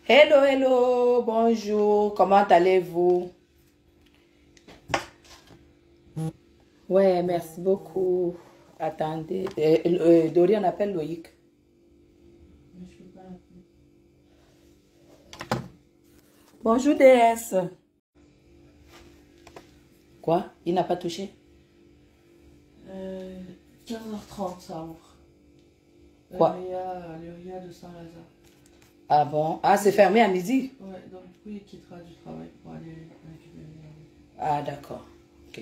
Hello, hello, bonjour, comment allez-vous? Ouais, merci beaucoup. Attendez, Dorian appelle Loïc. Bonjour, DS. Quoi? Il n'a pas touché? 15h30, ça ouvre. Quoi? Le RIA de Saint-Lazare. Ah bon? Ah, c'est fermé à midi? Ouais, donc du coup, il quittera du travail pour aller récupérer. Ah, d'accord. Ok.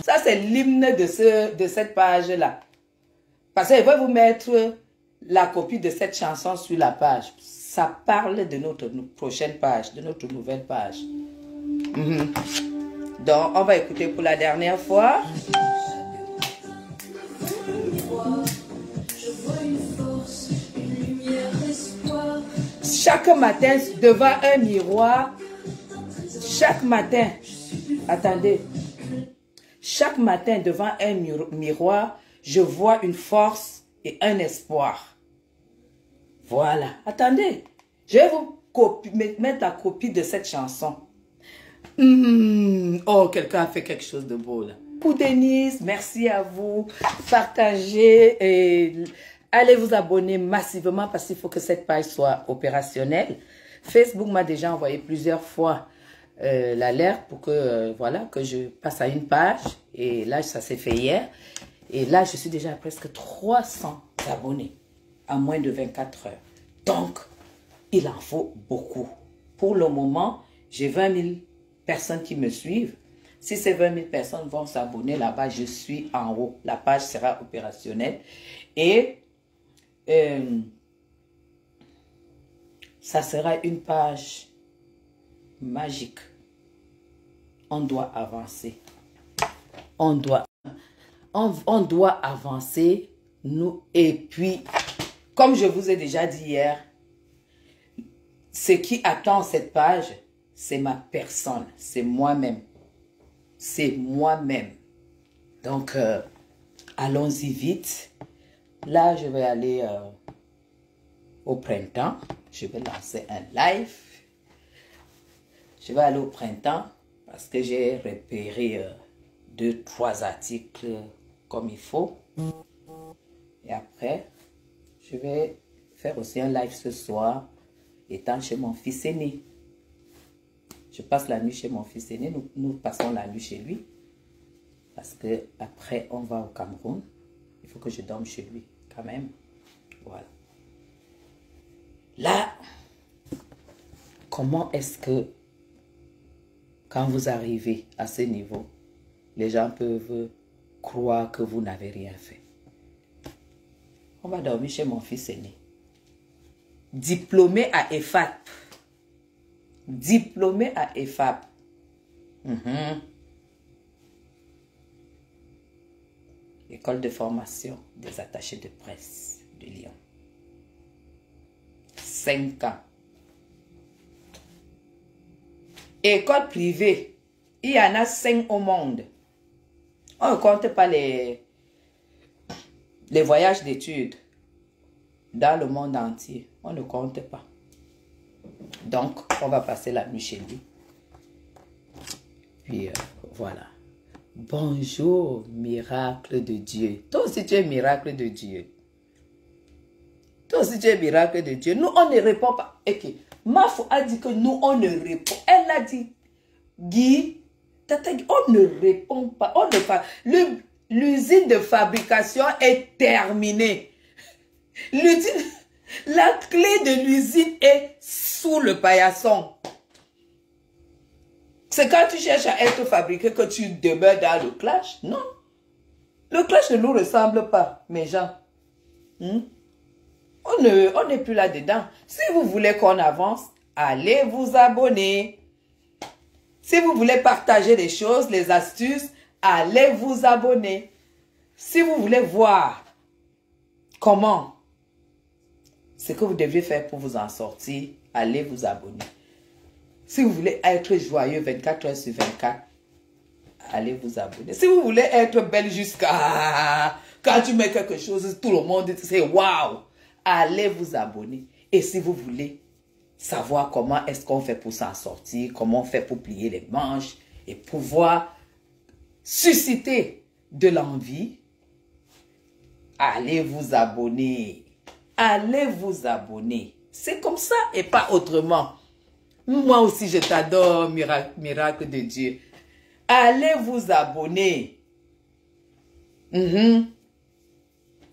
Ça, c'est l'hymne de cette page-là. Parce que je vais vous mettre la copie de cette chanson sur la page. Ça parle de notre prochaine page, de notre nouvelle page. Donc, on va écouter pour la dernière fois. Chaque matin, devant un miroir, chaque matin, attendez, chaque matin devant un miroir, je vois une force et un espoir. Voilà, attendez, je vais vous mettre la copie de cette chanson. Oh, quelqu'un a fait quelque chose de beau là. Pour Denise, merci à vous. Partagez et allez vous abonner massivement parce qu'il faut que cette page soit opérationnelle. Facebook m'a déjà envoyé plusieurs fois l'alerte pour que, voilà, que je passe à une page. Et là, ça s'est fait hier. Et là, je suis déjà à presque 300 abonnés en moins de 24 heures. Donc, il en faut beaucoup. Pour le moment, j'ai 20 000 personnes qui me suivent. Si ces 20 000 personnes vont s'abonner là-bas, je suis en haut. La page sera opérationnelle. Et ça sera une page magique. On doit avancer. On doit avancer, nous. Et puis, comme je vous ai déjà dit hier, ce qui attend cette page, c'est ma personne, c'est moi-même. C'est moi-même. Donc, allons-y vite. Là, je vais aller au printemps. Je vais lancer un live. Je vais aller au printemps parce que j'ai repéré 2-3 articles comme il faut. Et après, je vais faire aussi un live ce soir, étant chez mon fils aîné. Je passe la nuit chez mon fils aîné. Nous passons la nuit chez lui. Parce que après on va au Cameroun. Il faut que je dorme chez lui quand même. Voilà. Là, comment est-ce que quand vous arrivez à ce niveau, les gens peuvent croire que vous n'avez rien fait? On va dormir chez mon fils aîné. Diplômé à EFAP. Diplômé à EFAP. École de formation des attachés de presse de Lyon. 5 ans. École privée. Il y en a 5 au monde. On ne compte pas les voyages d'études dans le monde entier. On ne compte pas. Donc, on va passer la nuit chez lui. Puis, voilà. Bonjour, miracle de Dieu. Toi aussi, tu es miracle de Dieu. Toi aussi, tu es miracle de Dieu. Nous, on ne répond pas. Ok. Mafo a dit que nous, on ne répond. Elle a dit, Guy, on ne répond pas. On ne pas. L'usine de fabrication est terminée. La clé de l'usine est sous le paillasson. C'est quand tu cherches à être fabriqué que tu demeures dans le clash. Non. Le clash ne nous ressemble pas, mes gens. On n'est plus là-dedans. Si vous voulez qu'on avance, allez vous abonner. Si vous voulez partager des choses, les astuces, allez vous abonner. Si vous voulez voir comment, ce que vous devez faire pour vous en sortir, allez vous abonner. Si vous voulez être joyeux 24 heures sur 24, allez vous abonner. Si vous voulez être belle jusqu'à Quand tu mets quelque chose, tout le monde dit waouh. Allez vous abonner. Et si vous voulez savoir comment est-ce qu'on fait pour s'en sortir, comment on fait pour plier les manches et pouvoir susciter de l'envie, allez vous abonner. Allez vous abonner. C'est comme ça et pas autrement. Moi aussi, je t'adore, miracle de Dieu. Allez vous abonner.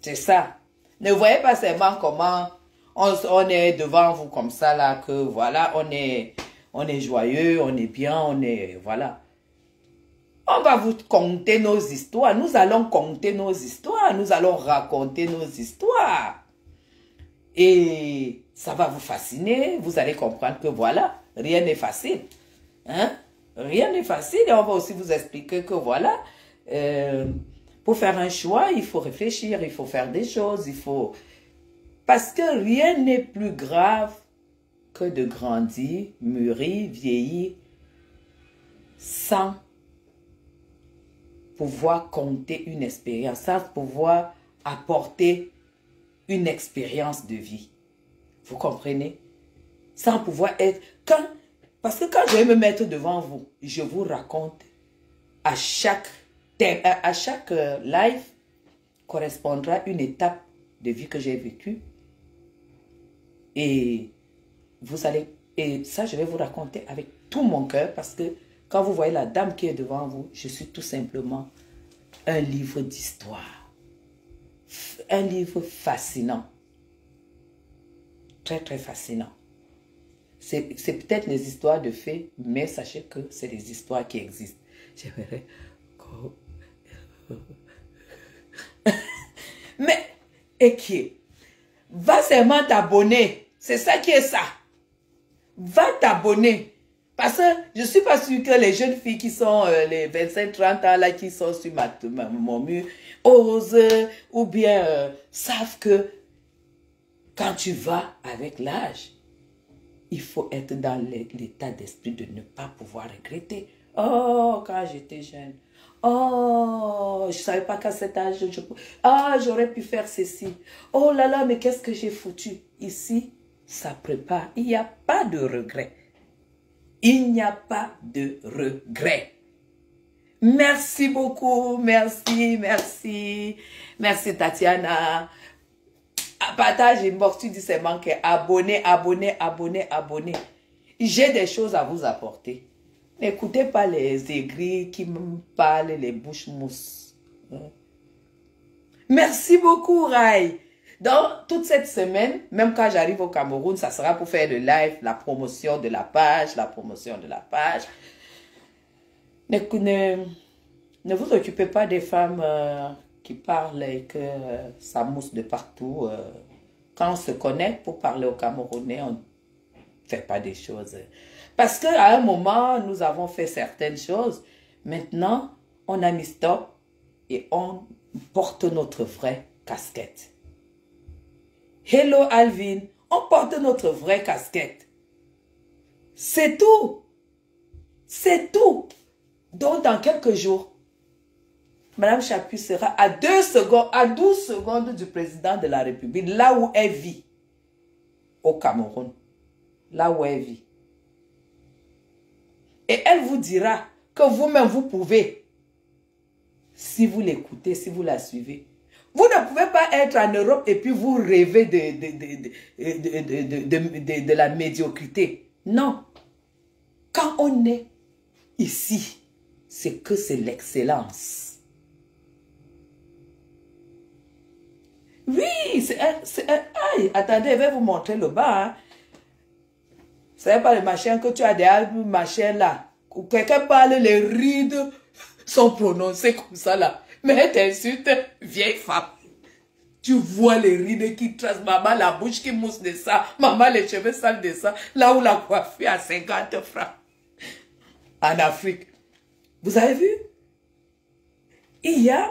C'est ça. Ne voyez pas seulement comment on est devant vous comme ça, là, que voilà, on est joyeux, on est bien, on est, voilà. On va vous conter nos histoires. Nous allons conter nos histoires. Nous allons raconter nos histoires. Et ça va vous fasciner. Vous allez comprendre que voilà, rien n'est facile. Hein? Rien n'est facile. Et on va aussi vous expliquer que voilà, pour faire un choix, il faut réfléchir, il faut faire des choses, il faut... Parce que rien n'est plus grave que de grandir, mûrir, vieillir, sans pouvoir compter une expérience, sans pouvoir apporter une expérience de vie. Vous comprenez? Sans pouvoir être... Parce que quand je vais me mettre devant vous, je vous raconte à chaque live correspondra une étape de vie que j'ai vécue. Et vous allez... Et ça, je vais vous raconter avec tout mon cœur parce que quand vous voyez la dame qui est devant vous, je suis tout simplement un livre d'histoire. Un livre fascinant. Très, très fascinant. C'est peut-être des histoires de fées, mais sachez que c'est des histoires qui existent. J'aimerais... Mais, et qui va seulement t'abonner. C'est ça qui est ça. Va t'abonner. Parce que je ne suis pas sûre que les jeunes filles qui sont les 25-30 ans là, qui sont sur mon mur, osent ou bien savent que quand tu vas avec l'âge, il faut être dans l'état d'esprit de ne pas pouvoir regretter. Oh, quand j'étais jeune. Oh, je ne savais pas qu'à cet âge, j'aurais pu faire ceci. Oh là là, mais qu'est-ce que j'ai foutu? Ici, ça prépare. Il n'y a pas de regret. Il n'y a pas de regret. Merci beaucoup. Merci, merci. Merci Tatiana. Partage inbox, tu dis seulement que abonnez, abonnez, abonnez, abonnez. J'ai des choses à vous apporter. N'écoutez pas les aigris qui me parlent, les bouches mousses. Merci beaucoup, Rai. Donc, toute cette semaine, même quand j'arrive au Cameroun, ça sera pour faire le live, la promotion de la page, Ne vous occupez pas des femmes qui parlent et que ça mousse de partout. Quand on se connaît pour parler au Camerounais, on ne fait pas des choses. Parce qu'à un moment, nous avons fait certaines choses. Maintenant, on a mis stop et on porte notre vraie casquette. Hello Alvin, on porte notre vraie casquette. C'est tout. C'est tout. Donc, dans quelques jours, Madame Chaput sera à 12 secondes du président de la République, là où elle vit, au Cameroun. Là où elle vit. Et elle vous dira que vous-même, vous pouvez, si vous l'écoutez, si vous la suivez. Vous ne pouvez pas être en Europe et puis vous rêvez de la médiocrité. Non. Quand on est ici, c'est que c'est l'excellence. Oui, c'est un... Aïe, attendez, je vais vous montrer le bas. Hein. C'est pas le machin que tu as derrière le machin là. Ou quelqu'un parle, les rides sont prononcées comme ça là. Mais elle t'insulte, vieille femme. Tu vois les rides qui tracent, maman la bouche qui mousse de ça, maman les cheveux sales de ça, là où la coiffure à 50 francs. En Afrique. Vous avez vu? Il y a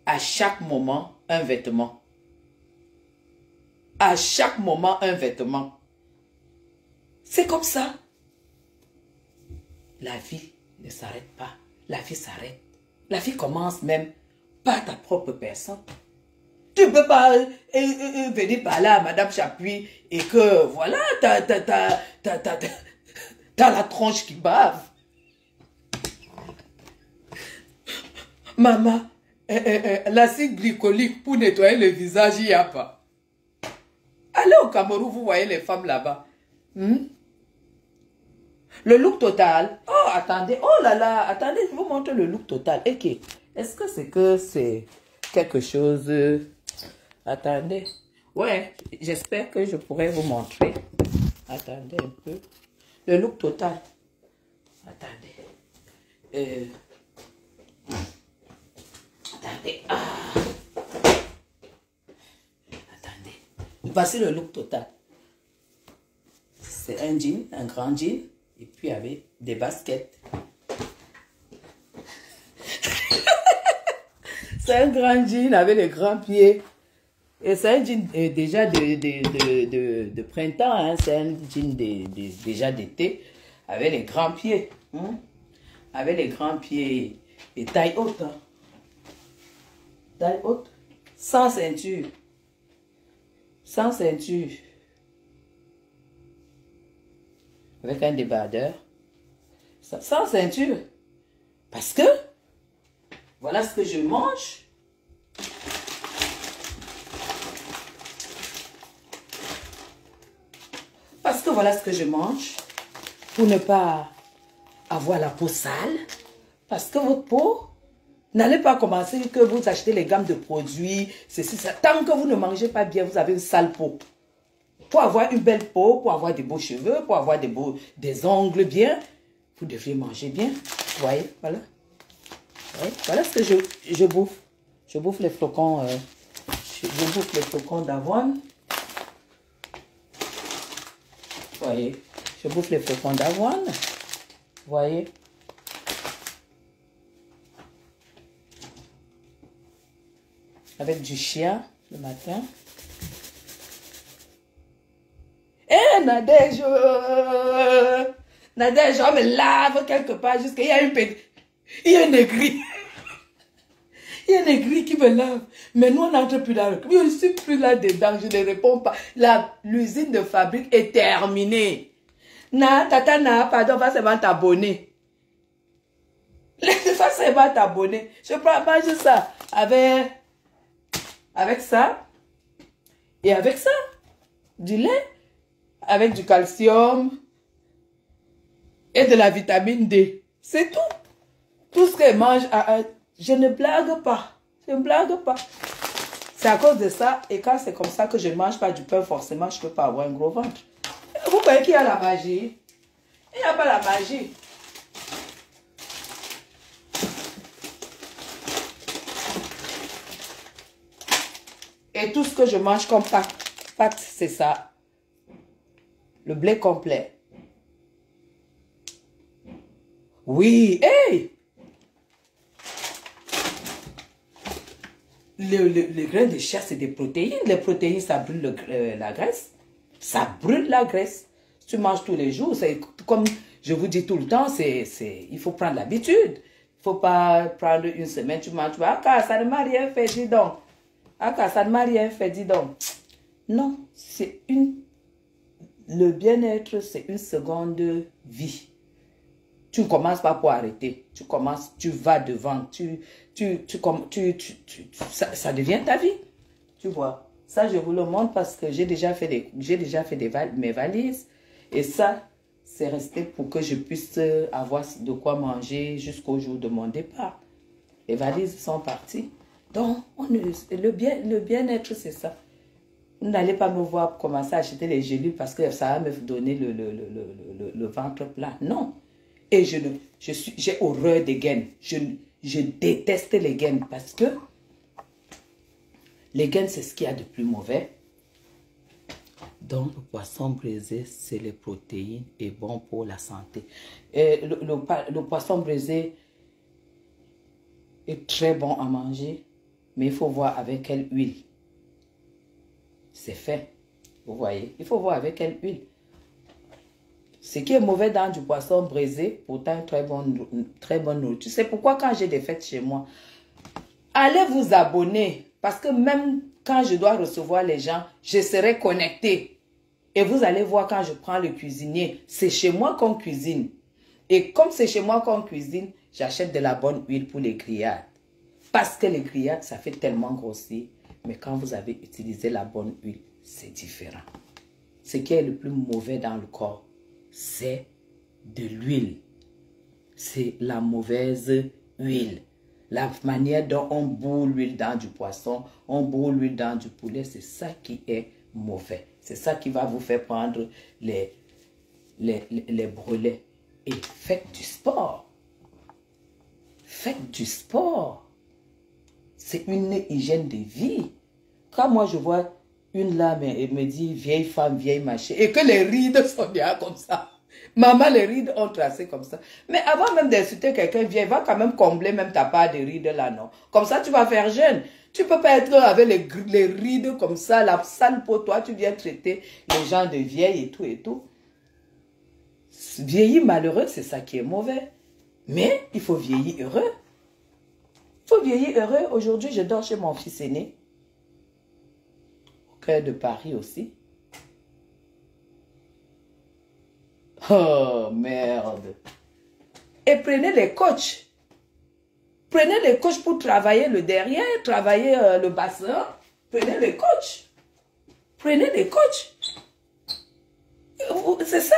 à chaque moment un vêtement. À chaque moment un vêtement. C'est comme ça. La vie ne s'arrête pas. La vie s'arrête. La vie commence même pas ta propre personne. Tu ne peux pas venir parler à Madame Chapuis et que, voilà, t'as la tronche qui bave. Maman, l'acide glycolique pour nettoyer le visage, il n'y a pas. Allez au Cameroun, vous voyez les femmes là-bas. Le look total. Oh, attendez. Oh là là. Attendez, je vous montre le look total. Ok. Est-ce que c'est quelque chose... Attendez. Ouais, j'espère que je pourrai vous montrer. Attendez un peu. Le look total. Attendez. Attendez. Attendez. Voici le look total. C'est un jean, un grand jean. Et puis avec des baskets. C'est un grand jean avec les grands pieds. Et c'est un jean déjà de printemps. Hein. C'est un jean déjà d'été. Avec les grands pieds. Hein. Avec les grands pieds. Et taille haute. Hein. Taille haute. Sans ceinture. Sans ceinture. Avec un débardeur. Sans ceinture. Parce que, voilà ce que je mange. Parce que voilà ce que je mange. Pour ne pas avoir la peau sale. Parce que votre peau, n'allez pas commencer que vous achetez les gammes de produits. Ceci, ça. Tant que vous ne mangez pas bien, vous avez une sale peau. Pour avoir une belle peau, pour avoir des beaux cheveux, pour avoir des ongles bien, vous devriez manger bien. Vous voyez, voilà. Ouais, voilà ce que je bouffe. Je bouffe les flocons. Je bouffe les flocons d'avoine. Vous voyez, je bouffe les flocons d'avoine. Vous voyez. Avec du chia le matin. Nadège, Nadège, on me lave quelque part jusqu'à... Il y a un aigri. Il y a un aigri qui me lave. Mais nous, on n'entre plus là. Je ne suis plus là-dedans, je ne réponds pas. L'usine de fabrique est terminée. Tata, pardon, va seulement t'abonner. Va seulement t'abonner. Je prends manger ça avec ça et avec ça, du lait. Avec du calcium et de la vitamine D. C'est tout. Tout ce qu'elle mange, je ne blague pas. Je ne blague pas. C'est à cause de ça. Et quand c'est comme ça que je ne mange pas du pain, forcément, je ne peux pas avoir un gros ventre. Vous voyez qu'il y a la magie? Il n'y a pas la magie. Et tout ce que je mange comme pâte, c'est ça. Le blé complet. Oui, hey! Le grain de chia, c'est des protéines. Les protéines, ça brûle la graisse. Ça brûle la graisse. Si tu manges tous les jours, c'est comme je vous dis tout le temps, il faut prendre l'habitude. Il ne faut pas prendre une semaine, tu manges, ça ne m'a rien fait, dis donc. Ça ne m'a rien fait, dis donc. Non, le bien-être, c'est une seconde vie. Tu ne commences pas pour arrêter. Tu commences, tu vas devant. Ça devient ta vie. Tu vois. Ça, je vous le montre parce que j'ai déjà fait mes valises. Et ça, c'est resté pour que je puisse avoir de quoi manger jusqu'au jour de mon départ. Les valises sont parties. Donc, le bien-être, c'est ça. Vous n'allez pas me voir commencer à acheter les gélules parce que ça va me donner le ventre plat. Non. Et j'ai horreur des gaines. Je déteste les gaines parce que les gaines, c'est ce qu'il y a de plus mauvais. Donc, le poisson braisé, c'est les protéines et bon pour la santé. Et le poisson braisé est très bon à manger, mais il faut voir avec quelle huile. C'est fait. Vous voyez, il faut voir avec quelle huile. Ce qui est mauvais dans du poisson braisé, pourtant très bonne nourriture. C'est pourquoi quand j'ai des fêtes chez moi, Allez vous abonner. Parce que même quand je dois recevoir les gens, je serai connecté. Et vous allez voir quand je prends le cuisinier, c'est chez moi qu'on cuisine. Et comme c'est chez moi qu'on cuisine, j'achète de la bonne huile pour les grillades. Parce que les grillades, ça fait tellement grossir. Mais quand vous avez utilisé la bonne huile, c'est différent. Ce qui est le plus mauvais dans le corps, c'est de l'huile. C'est la mauvaise huile. La manière dont on bout l'huile dans du poisson, on bout l'huile dans du poulet, c'est ça qui est mauvais. C'est ça qui va vous faire prendre les brûlés. Et faites du sport. Faites du sport. C'est une hygiène de vie. Quand moi je vois une là et me dit vieille femme, vieille machin, et que les rides sont bien comme ça. Maman, les rides ont tracé comme ça. Mais avant même d'insulter quelqu'un vieille, va quand même combler même ta part de rides là, non? Comme ça, tu vas faire jeune. Tu peux pas être avec les rides comme ça, la sale peau, toi, tu viens traiter les gens de vieilles et tout et tout. Vieillir malheureux, c'est ça qui est mauvais. Mais il faut vieillir heureux. Il faut vieillir heureux. Aujourd'hui, je dors chez mon fils aîné. Au cœur de Paris aussi. Oh, merde. Et prenez les coachs. Prenez les coachs pour travailler le derrière, travailler le bassin. Prenez les coachs. Prenez les coachs. C'est ça.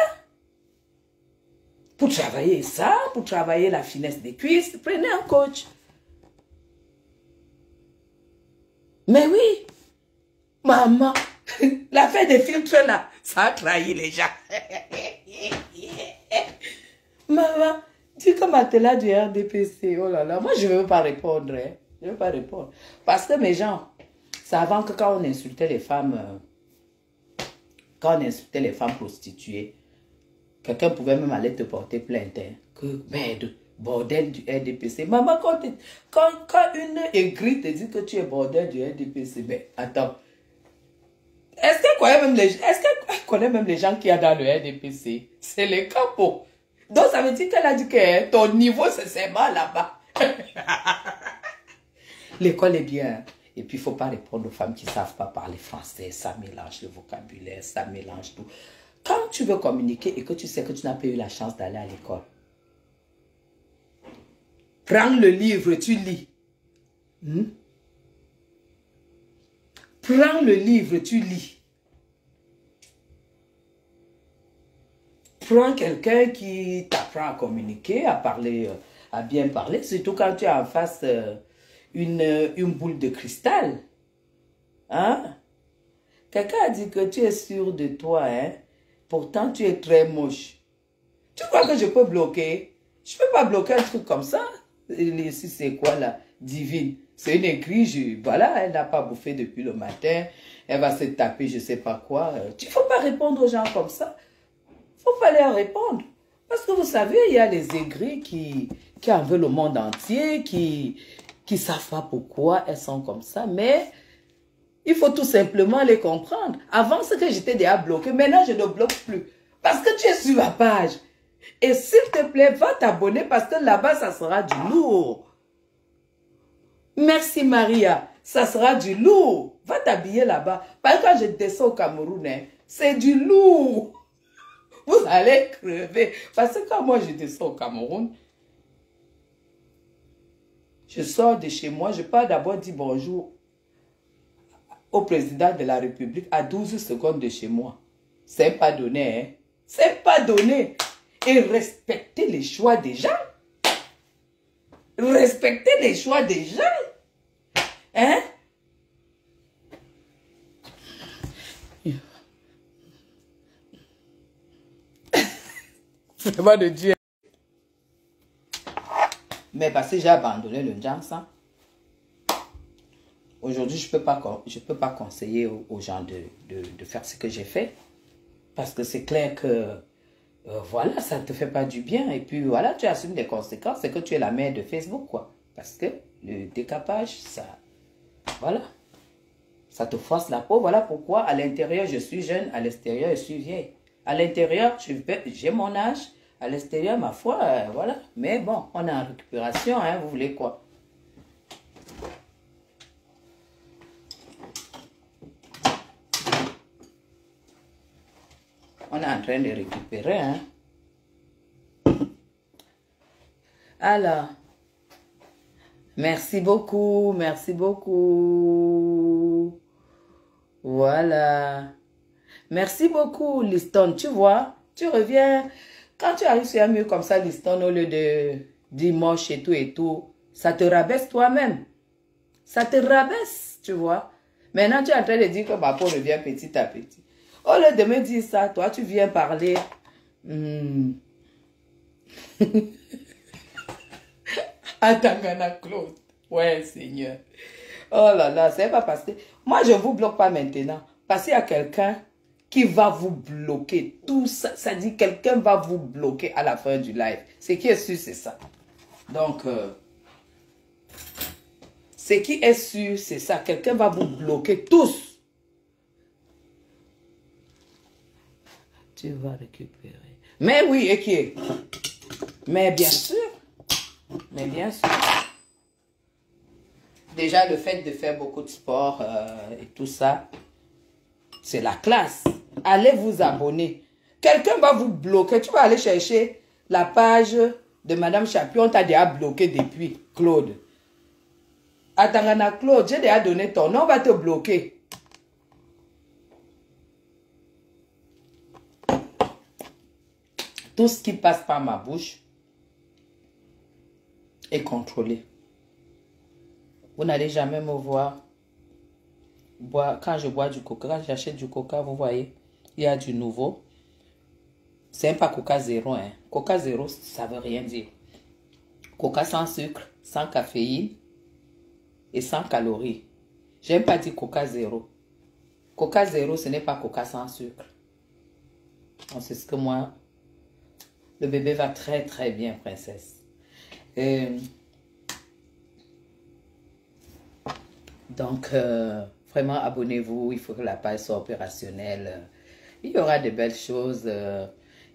Pour travailler ça, pour travailler la finesse des cuisses, prenez un coach. Mais oui, maman, l'affaire des filtres là, ça a trahi les gens. Maman, dis comme Atela du RDPC, oh là là, moi je ne veux pas répondre. Hein. Je ne veux pas répondre. Parce que mes gens, c'est avant que quand on insultait les femmes, prostituées, quelqu'un pouvait même aller te porter plainte. Hein, que merde, bordel du RDPC. Maman, quand une aigrie te dit que tu es bordel du RDPC, mais attends. Est-ce qu'elle connaît même les gens qu'il y a dans le RDPC? C'est les capos. Donc ça veut dire qu'elle a dit que ton niveau c'est seulement là-bas. L'école est bien. Et puis il ne faut pas répondre aux femmes qui ne savent pas parler français. Ça mélange le vocabulaire, ça mélange tout. Quand tu veux communiquer et que tu sais que tu n'as pas eu la chance d'aller à l'école, prends le livre, tu lis. Prends le livre, tu lis. Prends quelqu'un qui t'apprend à communiquer, à parler, à bien parler, surtout quand tu as en face une boule de cristal. Hein? Quelqu'un a dit que tu es sûr de toi, hein? Pourtant, tu es très moche. Tu crois que je peux bloquer? Je ne peux pas bloquer un truc comme ça. Ici, c'est quoi là? Divine. C'est une aigrie, voilà, elle n'a pas bouffé depuis le matin. Elle va se taper je ne sais pas quoi. Il ne faut pas répondre aux gens comme ça. Il ne faut pas leur répondre. Parce que vous savez, il y a les aigris qui en veulent le monde entier, qui ne savent pas pourquoi elles sont comme ça. Mais il faut tout simplement les comprendre. Avant, ce que j'étais déjà bloqué, maintenant je ne bloque plus. Parce que tu es sur ma page. Et s'il te plaît, va t'abonner parce que là-bas, ça sera du lourd. Merci Maria, ça sera du lourd. Va t'habiller là-bas. Parce que quand je descends au Cameroun, hein, c'est du lourd. Vous allez crever. Parce que quand moi je descends au Cameroun, je sors de chez moi, je pars d'abord dire bonjour au président de la République à 12 secondes de chez moi. C'est pas donné, hein. C'est pas donné. Et respecter les choix des gens. Respecter les choix des gens. Hein? Vraiment de Dieu. Mais parce que j'ai abandonné le Jansan. Aujourd'hui, je ne peux pas conseiller aux gens de faire ce que j'ai fait. Parce que c'est clair que, voilà, ça ne te fait pas du bien. Et puis, voilà, tu assumes les conséquences. C'est que tu es la mère de Facebook, quoi. Parce que le décapage, ça, voilà, ça te force la peau. Voilà pourquoi, à l'intérieur, je suis jeune. À l'extérieur, je suis vieille. À l'intérieur, j'ai mon âge. À l'extérieur, ma foi, voilà. Mais bon, on est en récupération, hein. Vous voulez quoi? On est en train de récupérer, hein. Alors, merci beaucoup, merci beaucoup. Voilà. Merci beaucoup, Liston. Tu vois, tu reviens. Quand tu arrives sur un mur comme ça, Liston, au lieu de dire moche et tout, ça te rabaisse toi-même. Ça te rabaisse, tu vois. Maintenant, tu es en train de dire que ma peau revient petit à petit. Au lieu de me dire ça, toi, tu viens parler. Atangana Claude. Ouais, Seigneur. Oh là là, c'est pas parce que... Moi, je ne vous bloque pas maintenant. Parce qu'il y a quelqu'un qui va vous bloquer. Tout ça, ça dit quelqu'un va vous bloquer à la fin du live. Ce qui est sûr, c'est ça. Donc, ce qui est sûr, c'est ça. Quelqu'un va vous bloquer tous. Tu vas récupérer. Mais oui, et qui est? Mais bien sûr. Mais bien sûr. Déjà, le fait de faire beaucoup de sport et tout ça, c'est la classe. Allez vous abonner. Quelqu'un va vous bloquer. Tu vas aller chercher la page de Madame Chapuis. On t'a déjà bloqué depuis, Claude. Atangana Claude, j'ai déjà donné ton nom, on va te bloquer. Tout ce qui passe par ma bouche est contrôlé. Vous n'allez jamais me voir boire. Quand je bois du coca, quand j'achète du coca, vous voyez, il y a du nouveau. C'est pas Coca zéro, hein. Coca zéro, ça veut rien dire. Coca sans sucre, sans caféine et sans calories. J'aime pas dire Coca zéro. Coca zéro, ce n'est pas Coca sans sucre. Donc, c'est ce que moi, le bébé va très très bien, princesse. Donc, vraiment, abonnez-vous. Il faut que la page soit opérationnelle. Il y aura de belles choses.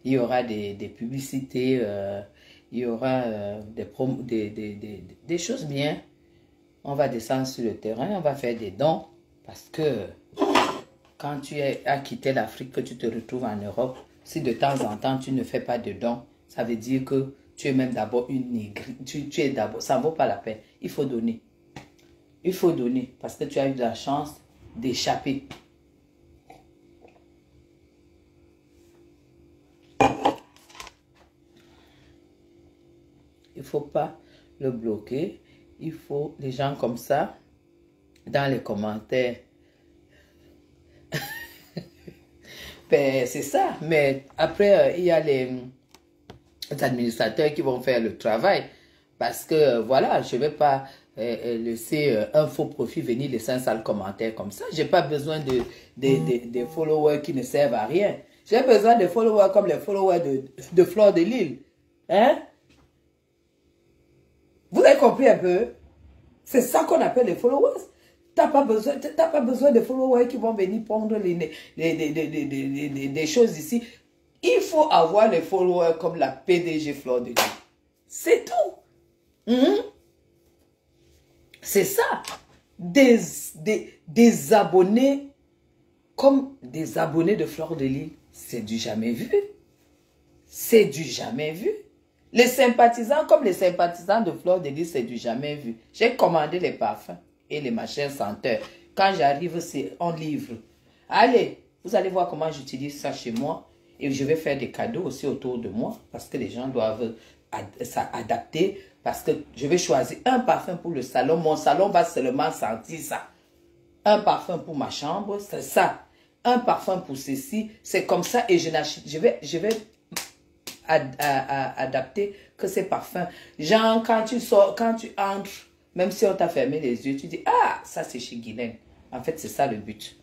Il y aura des publicités. Il y aura des choses bien. On va descendre sur le terrain. On va faire des dons. Parce que quand tu as quitté l'Afrique, que tu te retrouves en Europe, si de temps en temps tu ne fais pas de dons, ça veut dire que tu es même d'abord une négre. Tu es d'abord, ça ne vaut pas la peine. Il faut donner. Il faut donner parce que tu as eu de la chance d'échapper. Il ne faut pas le bloquer. Il faut les gens comme ça, dans les commentaires. Ben, c'est ça. Mais après, il y a les administrateurs qui vont faire le travail. Parce que, voilà, je ne vais pas laisser un faux profil venir laisser un sale commentaire comme ça. Je n'ai pas besoin de followers qui ne servent à rien. J'ai besoin de followers comme les followers de Fleur de Lille. Hein? Vous avez compris un peu? C'est ça qu'on appelle les followers. T'as pas besoin de followers qui vont venir prendre des choses ici. Il faut avoir les followers comme la PDG Fleur de Lille. C'est tout. C'est ça. Des abonnés comme des abonnés de Fleur de Lille. C'est du jamais vu. C'est du jamais vu. Les sympathisants comme les sympathisants de Fleur de Lys, c'est du jamais vu. J'ai commandé les parfums et les machins senteurs. Quand j'arrive, c'est en livre. Allez, vous allez voir comment j'utilise ça chez moi. Et je vais faire des cadeaux aussi autour de moi. Parce que les gens doivent s'adapter. Parce que je vais choisir un parfum pour le salon. Mon salon va seulement sentir ça. Un parfum pour ma chambre, c'est ça. Un parfum pour ceci, c'est comme ça. Et je vais adapter que ces parfums. Genre, quand tu sors, quand tu entres, même si on t'a fermé les yeux, tu dis, ah, ça c'est chez Guylaine. En fait, c'est ça le but.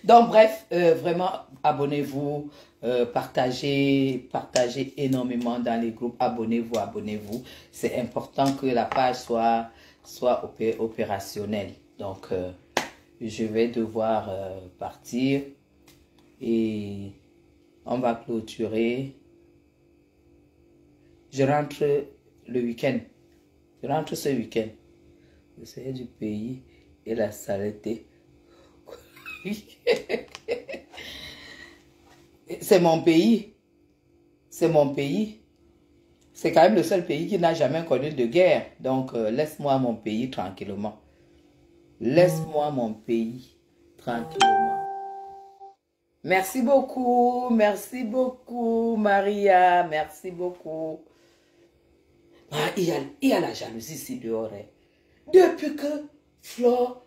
Donc, bref, vraiment, abonnez-vous, partagez énormément dans les groupes. Abonnez-vous. C'est important que la page soit opérationnelle. Donc, je vais devoir partir et on va clôturer. Je rentre le week-end. Je rentre ce week-end. le Seigneur du pays et la saleté. C'est mon pays. C'est mon pays. C'est quand même le seul pays qui n'a jamais connu de guerre. Donc, laisse-moi mon pays tranquillement. Laisse-moi mon pays tranquillement. Merci beaucoup, Maria. Merci beaucoup. Ah, il y a la jalousie ici dehors. Hein. Depuis que Flore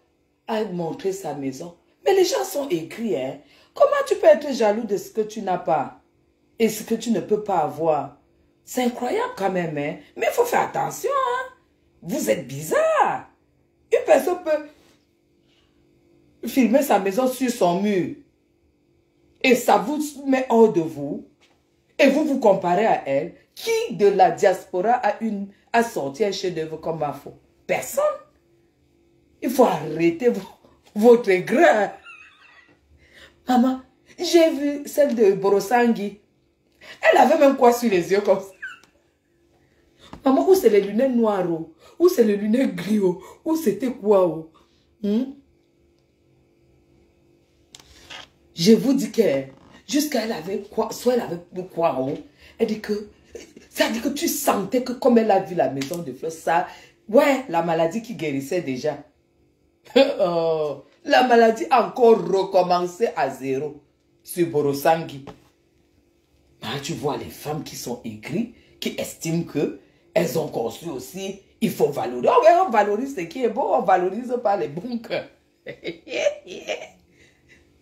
a montré sa maison. Mais les gens sont aigris. Hein. Comment tu peux être jaloux de ce que tu n'as pas et ce que tu ne peux pas avoir? C'est incroyable quand même. Hein. Mais il faut faire attention. Hein. Vous êtes bizarre. Une personne peut filmer sa maison sur son mur. Et ça vous met hors de vous. Et vous vous comparez à elle. Qui de la diaspora a sorti un chef-d'œuvre comme Bafo? Personne. Il faut arrêter votre grain. Maman, j'ai vu celle de Borosangui. Elle avait même quoi sur les yeux comme ça. Maman, où c'est les lunettes noires? Où c'est les lunettes gris? Où c'était quoi? Je vous dis que jusqu'à elle avait quoi, soit elle avait quoi, elle dit que, ça dit que tu sentais que comme elle a vu la maison de Flore, ça, ouais, la maladie qui guérissait déjà. Oh, la maladie a encore recommencé à zéro sur Borosangui. Ah, tu vois les femmes qui sont aigries, qui estiment que elles ont construit aussi, il faut valoriser. Oh, ouais, on valorise ce qui est beau, on valorise pas les bons cœurs.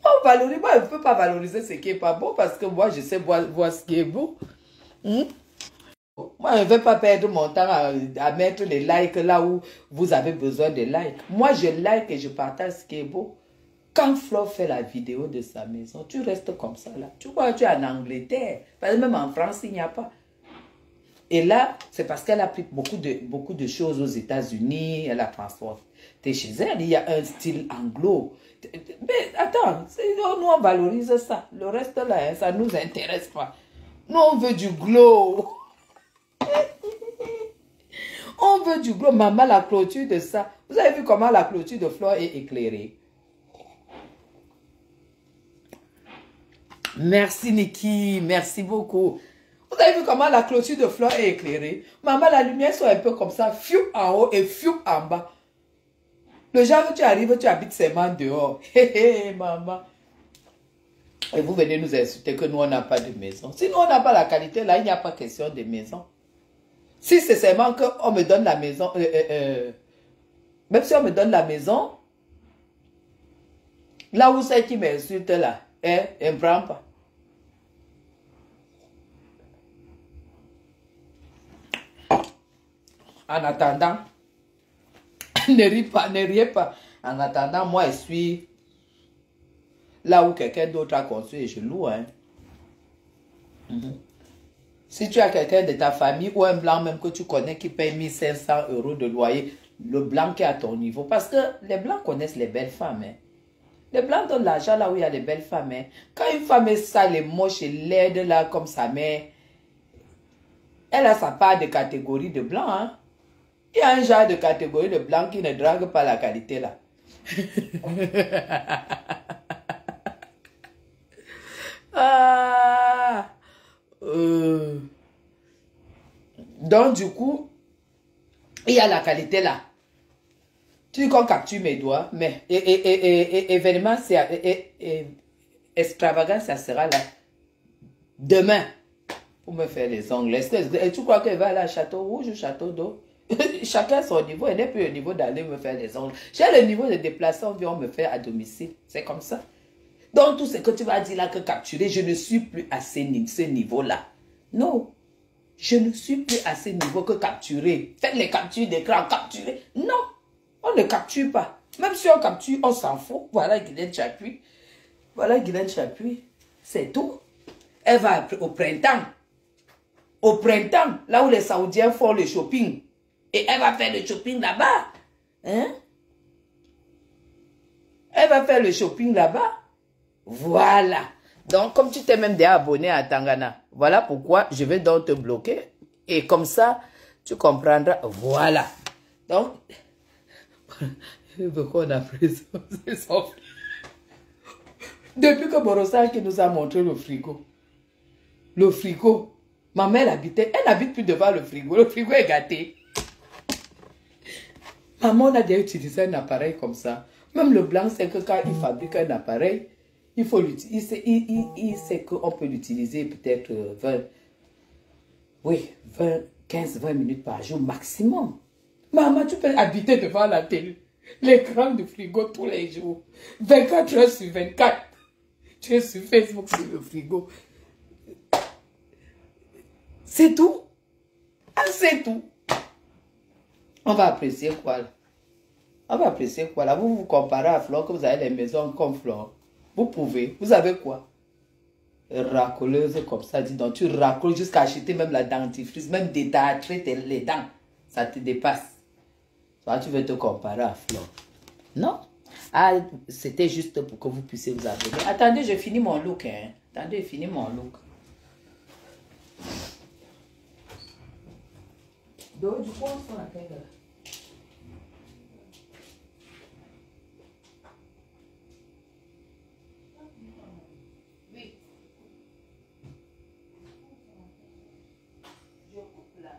On valorise, moi je ne peux pas valoriser ce qui n'est pas beau parce que moi je sais voir ce qui est beau. Moi je ne vais pas perdre mon temps à mettre les likes là où vous avez besoin de likes. Moi je like et je partage ce qui est beau. Quand Flore fait la vidéo de sa maison, tu restes comme ça là. Tu vois, tu es en Angleterre. Parce que même en France, il n'y a pas. Et là, c'est parce qu'elle a pris beaucoup de choses aux États-Unis. Elle a transporté chez elle. Il y a un style anglo. Mais attends, nous on valorise ça. Le reste là, ça ne nous intéresse pas. Nous on veut du glow. On veut du glow. Maman, la clôture de ça. Vous avez vu comment la clôture de Flore est éclairée? Merci Niki, merci beaucoup. Vous avez vu comment la clôture de Flore est éclairée? Maman, la lumière soit un peu comme ça, fiou en haut et fiou en bas. Le jour où tu arrives, tu habites seulement dehors. Hé hé, maman. Et vous venez nous insulter que nous, on n'a pas de maison. Si nous, on n'a pas la qualité, là, il n'y a pas question de maison. Si c'est seulement qu'on me donne la maison, même si on me donne la maison, là où c'est qui m'insulte là, elle ne prend pas. En attendant, ne riez pas. En attendant, moi, je suis là où quelqu'un d'autre a construit et je loue. Hein. Si tu as quelqu'un de ta famille ou un blanc même que tu connais qui paye 1500 € de loyer, le blanc qui est à ton niveau, parce que les blancs connaissent les belles femmes. Hein. Les blancs donnent l'argent là où il y a les belles femmes. Hein. Quand une femme est sale et moche et laide là comme sa mère, elle a sa part de catégorie de blanc. Hein. Il y a un genre de catégorie de blanc qui ne drague pas la qualité là. Donc du coup, il y a la qualité là. Tu dis qu'on capture mes doigts, mais événement, extravagant, ça sera là. Demain, pour me faire les ongles. Et tu crois qu'elle va aller à Château Rouge ou Château d'Eau? Chacun son niveau, elle n'est plus au niveau d'aller me faire les ongles. J'ai le niveau de déplacer, on vient me faire à domicile. C'est comme ça. Donc tout ce que tu vas dire là que capturer, je ne suis plus à ce niveau-là. Non. Je ne suis plus à ce niveau que capturer. Faites les captures d'écran, capturer. Non. On ne capture pas. Même si on capture, on s'en fout. Voilà Guylaine Chapuis. Voilà Guylaine Chapuis. C'est tout. Elle va au printemps. Au printemps, là où les Saoudiens font le shopping. Et elle va faire le shopping là-bas. Hein? Elle va faire le shopping là-bas. Voilà. Donc, comme tu t'es même déjà abonné à Tangana, voilà pourquoi je vais donc te bloquer. Et comme ça, tu comprendras. Voilà. Donc, Il veut qu'on a pris son... Depuis que Borossa qui nous a montré le frigo, ma mère habitait, elle n'habite plus devant le frigo est gâté. Maman a déjà utilisé un appareil comme ça. Même le blanc, c'est que quand il fabrique un appareil, il faut l'utiliser, il sait qu'on peut l'utiliser peut-être 15-20 minutes par jour maximum. Maman, tu peux habiter devant la télé, l'écran du frigo tous les jours, 24 heures sur 24. Tu es sur Facebook, sur le frigo. C'est tout. Ah, c'est tout. On va apprécier quoi là? On va apprécier quoi là? Vous vous comparez à Flore, que vous avez des maisons comme Flore. Vous pouvez. Vous avez quoi? Racoleuse comme ça, dis donc. Tu racoles jusqu'à acheter même la dentifrice, même détartrer les dents. Ça te dépasse. Toi, tu veux te comparer à Flore. Non? Ah, c'était juste pour que vous puissiez vous abonner. Attendez, j'ai fini mon look. Hein. Attendez, j'ai fini mon look. Donc, du coup, on se rappelle là. Oui. Je coupe là.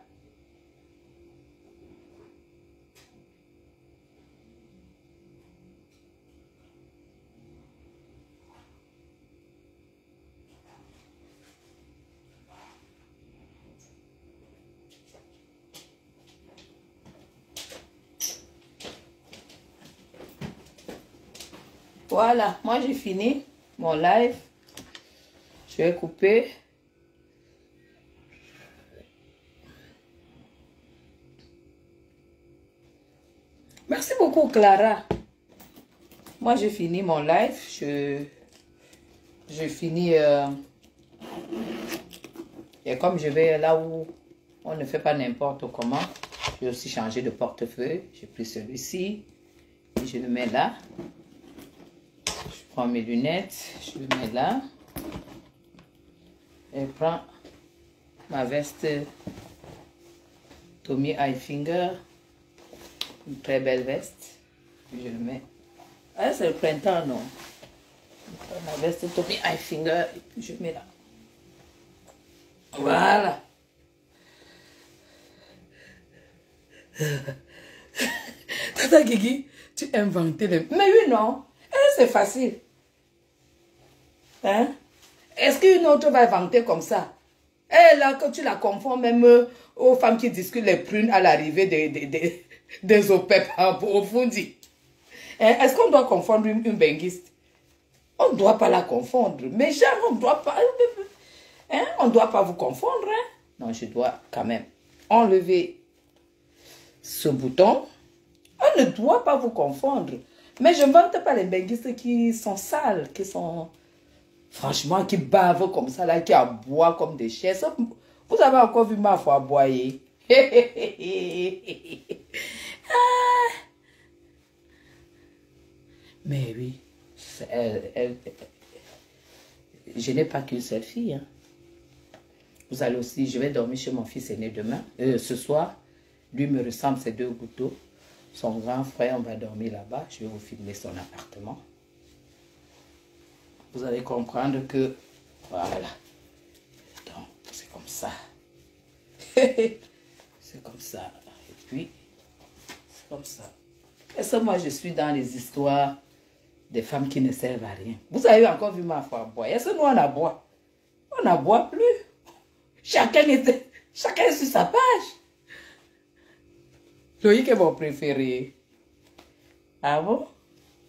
Voilà, moi j'ai fini mon live. Je vais couper. Merci beaucoup Clara. Moi j'ai fini mon live. Je finis. Et comme je vais là où on ne fait pas n'importe comment, j'ai aussi changé de portefeuille. J'ai pris celui-ci et je le mets là. Je prends mes lunettes, je le mets là. Et je prends ma veste Tommy Hilfiger, une très belle veste. Je le mets. Ah, c'est le printemps, non? Je prends ma veste Tommy Hilfiger et puis je mets là. Voilà. Tata Guigui, tu inventais les... Mais oui, non. C'est facile. Hein? Est-ce qu'une autre va inventer comme ça? Et là, que tu la confonds même aux femmes qui discutent les prunes à l'arrivée des OPEP au Fundi. Hein? Est-ce qu'on doit confondre une benguiste? On ne doit pas la confondre. Mais genre, on ne doit pas... Hein? On ne doit pas vous confondre. Hein? Non, je dois quand même enlever ce bouton. On ne doit pas vous confondre. Mais je ne vante pas les benguistes qui sont sales, qui sont... Franchement, qui bavent comme ça, là, qui aboient comme des chaises. Vous avez encore vu ma foi aboyer. Mais oui, je n'ai pas qu'une seule fille. Hein. Vous allez aussi, je vais dormir chez mon fils aîné demain, ce soir. Lui me ressemble ses deux gouttes. Son grand frère, on va dormir là-bas. Je vais vous filmer son appartement. Vous allez comprendre que, voilà. Donc, c'est comme ça. C'est comme ça. Et puis, c'est comme ça. Et ça, moi, je suis dans les histoires des femmes qui ne servent à rien. Vous avez encore vu ma foi boire. Et ça, nous, on aboie. On n'aboie plus. Chacun est sur sa page. Loïc est mon préféré. Ah bon?